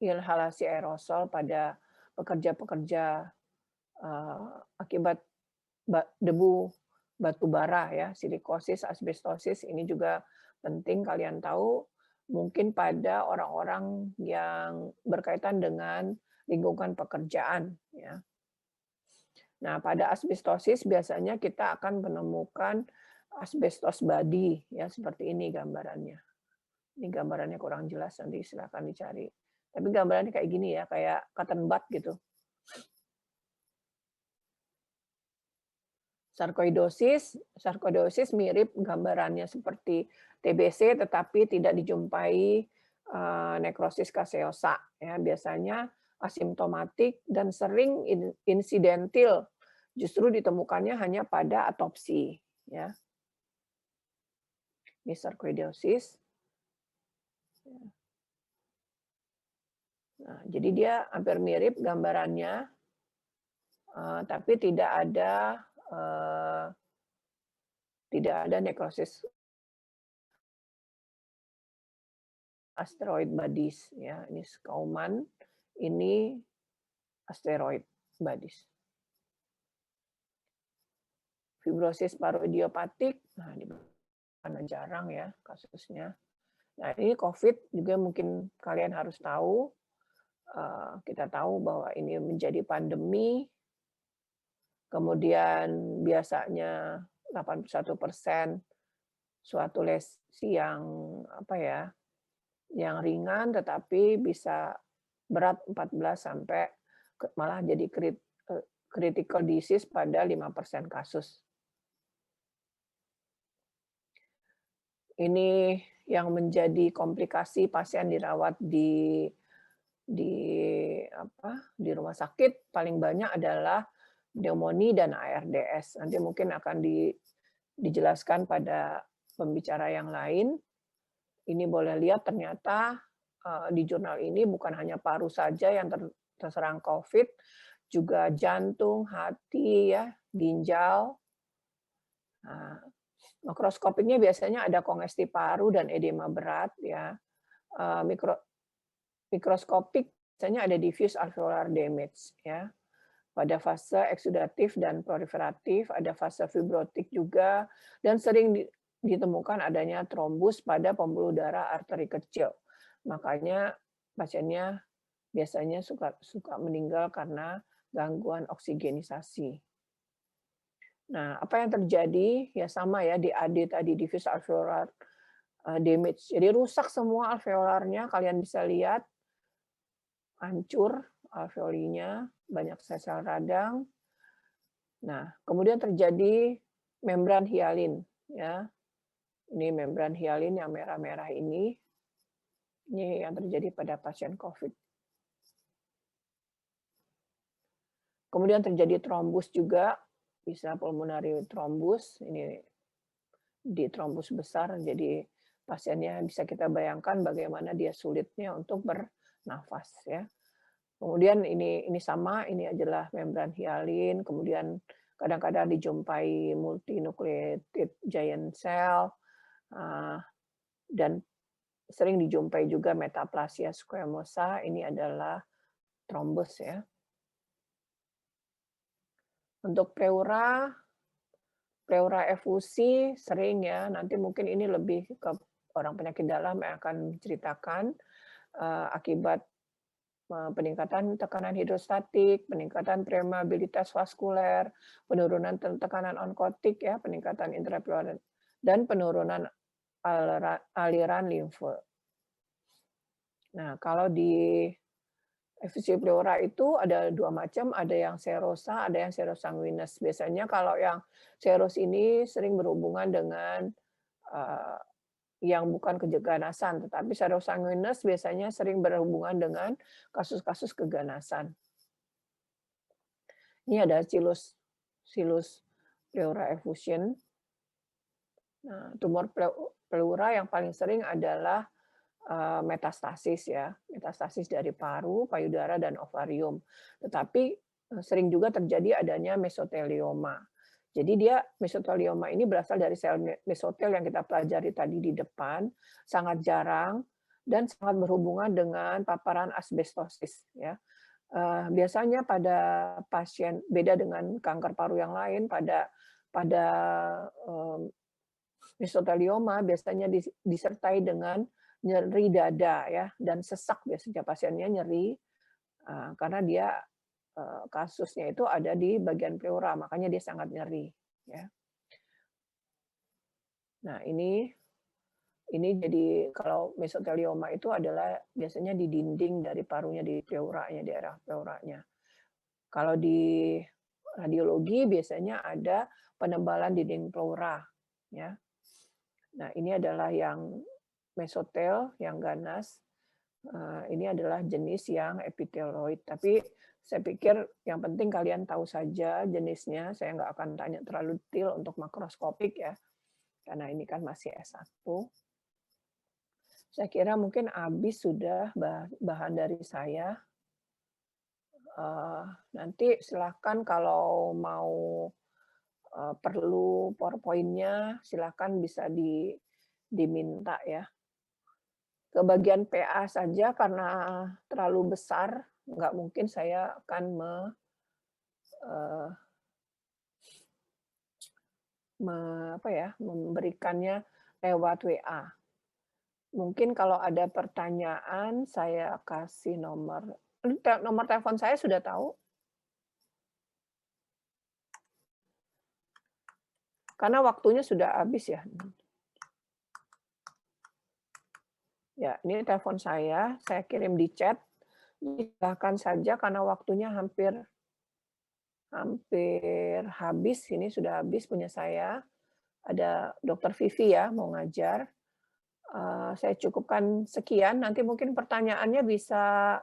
inhalasi aerosol pada pekerja-pekerja akibat debu batu bara ya, silikosis, asbestosis ini juga penting kalian tahu. Mungkin pada orang-orang yang berkaitan dengan lingkungan pekerjaan ya. Nah, pada asbestosis biasanya kita akan menemukan asbestos body ya, seperti ini gambarannya. Ini gambarannya kurang jelas, nanti silakan dicari. Tapi gambarannya kayak gini ya, kayak cotton bud gitu. Sarkoidosis mirip gambarannya seperti TBC, tetapi tidak dijumpai nekrosis kaseosa. Ya, biasanya asimptomatik dan sering insidentil, justru ditemukannya hanya pada autopsi. Ya. Ini sarkoidosis. Nah, jadi dia hampir mirip gambarannya, tapi tidak ada nekrosis asteroid bodies ya. Ini Schaumann, ini asteroid bodies. Fibrosis paru idiopatik, nah ini karena jarang ya kasusnya. Nah, ini COVID juga mungkin kalian harus tahu. Kita tahu bahwa ini menjadi pandemi. Kemudian biasanya 81% suatu lesi yang yang ringan tetapi bisa berat 14 sampai malah jadi critical disease pada 5% kasus. Ini yang menjadi komplikasi pasien dirawat di rumah sakit paling banyak adalah pneumonia dan ARDS. Nanti mungkin akan dijelaskan pada pembicara yang lain. Ini boleh lihat ternyata di jurnal ini bukan hanya paru saja yang terserang COVID, juga jantung, hati, ya, ginjal. Nah, makroskopiknya biasanya ada kongesti paru dan edema berat, ya. Mikroskopik biasanya ada diffuse alveolar damage, ya. Pada fase eksudatif dan proliferatif, ada fase fibrotik juga, dan sering ditemukan adanya trombus pada pembuluh darah arteri kecil. Makanya pasiennya biasanya suka meninggal karena gangguan oksigenisasi. Nah, apa yang terjadi? Ya sama ya di AD tadi, diffuse alveolar damage. Jadi rusak semua alveolarnya, kalian bisa lihat hancur alveolinya, banyak sel-sel radang. Nah, kemudian terjadi membran hialin, ya. Ini membran hialin yang merah-merah ini. Ini yang terjadi pada pasien COVID. Kemudian terjadi trombus juga, bisa pulmonary trombus, ini di trombus besar, jadi pasiennya bisa kita bayangkan bagaimana dia sulitnya untuk bernafas, ya. Kemudian ini sama, ini adalah membran hialin, kemudian kadang-kadang dijumpai multinucleated giant cell, dan sering dijumpai juga metaplasia squamosa, ini adalah trombus, ya. Untuk pleura efusi sering ya, nanti mungkin ini lebih ke orang penyakit dalam yang akan menceritakan, akibat, peningkatan tekanan hidrostatik, peningkatan permeabilitas vaskuler, penurunan tekanan onkotik ya, peningkatan intrapleural dan penurunan aliran limfe. Nah, kalau di efusi pleura itu ada 2 macam, ada yang serosa, ada yang serosanguinous. Biasanya kalau yang seros ini sering berhubungan dengan, eee, yang bukan keganasan, tetapi serosanguinous biasanya sering berhubungan dengan kasus-kasus keganasan. Ini ada Silus pleura effusion. Nah, tumor pleura yang paling sering adalah metastasis ya, metastasis dari paru, payudara, dan ovarium. Tetapi sering juga terjadi adanya mesotelioma. Jadi mesotelioma ini berasal dari sel mesotel yang kita pelajari tadi di depan, sangat jarang dan sangat berhubungan dengan paparan asbestosis ya. Biasanya pada pasien beda dengan kanker paru yang lain, pada mesotelioma biasanya disertai dengan nyeri dada ya dan sesak, biasanya pasiennya nyeri karena dia kasusnya itu ada di bagian pleura, makanya dia sangat nyeri ya. Nah, ini jadi kalau mesotelioma itu adalah biasanya di dinding dari parunya, di pleuranya, daerah pleuranya. Kalau di radiologi biasanya ada penebalan dinding pleura ya. Nah, ini adalah yang mesotel yang ganas. Ini adalah jenis yang epiteloid. Tapi saya pikir yang penting kalian tahu saja jenisnya. Saya nggak akan tanya terlalu detail untuk makroskopik ya, karena ini kan masih S1. Saya kira mungkin habis sudah bahan dari saya. Nanti silahkan kalau mau perlu PowerPoint-nya, silahkan bisa diminta ya. Ke bagian PA saja karena terlalu besar, nggak mungkin saya akan memberikannya lewat WA. Mungkin kalau ada pertanyaan, saya kasih nomor telepon saya sudah tahu? Karena waktunya sudah habis ya. Ya, ini telepon saya kirim di chat. Silakan saja karena waktunya hampir habis, ini sudah habis punya saya. Ada Dokter Vivi ya mau ngajar. Saya cukupkan sekian, nanti mungkin pertanyaannya bisa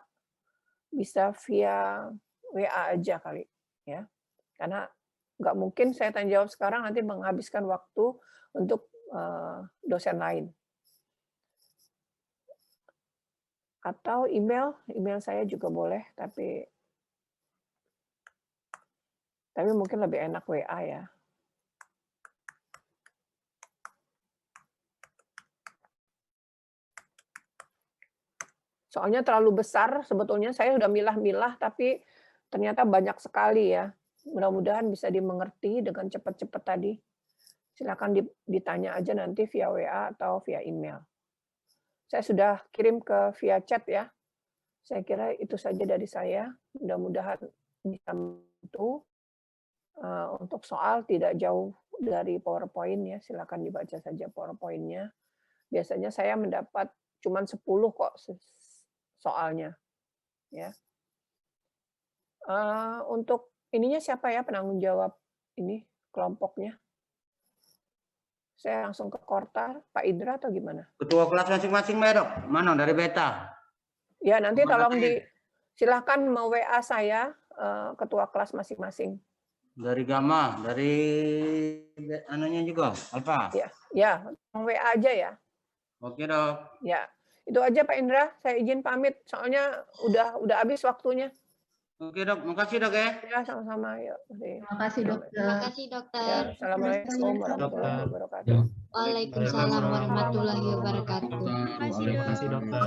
via WA aja kali ya. Karena nggak mungkin saya tanya jawab sekarang, nanti menghabiskan waktu untuk dosen lain. Atau email saya juga boleh, tapi mungkin lebih enak WA ya. Soalnya terlalu besar, sebetulnya saya sudah milah-milah, tapi ternyata banyak sekali ya. Mudah-mudahan bisa dimengerti dengan cepat-cepat tadi. Silakan ditanya aja nanti via WA atau via email. Saya sudah kirim via chat ya. Saya kira itu saja dari saya. Mudah-mudahan bisa membantu. Untuk soal tidak jauh dari PowerPoint ya, silakan dibaca saja PowerPoint-nya. Biasanya saya mendapat cuma 10 kok soalnya. Ya. Untuk ininya siapa ya penanggung jawab ini kelompoknya? Saya langsung ke Kortar, Pak Indra atau gimana? Ketua kelas masing-masing, Dok. Mana dari Beta? Ya, nanti tolong silahkan mau WA saya, ketua kelas masing-masing. Dari Gamma, dari anunya juga, Alfa. Ya, WA aja ya. Oke, Dok. Ya, itu aja Pak Indra. Saya izin pamit, soalnya udah habis waktunya. Oke, Dok. Makasih, Dok ya. Ya, sama-sama. Yuk. Terima kasih, Dokter. Terima kasih, Dokter. Ya, Assalamualaikum warahmatullahi wabarakatuh. Waalaikumsalam warahmatullahi wabarakatuh. Terima kasih, Dokter.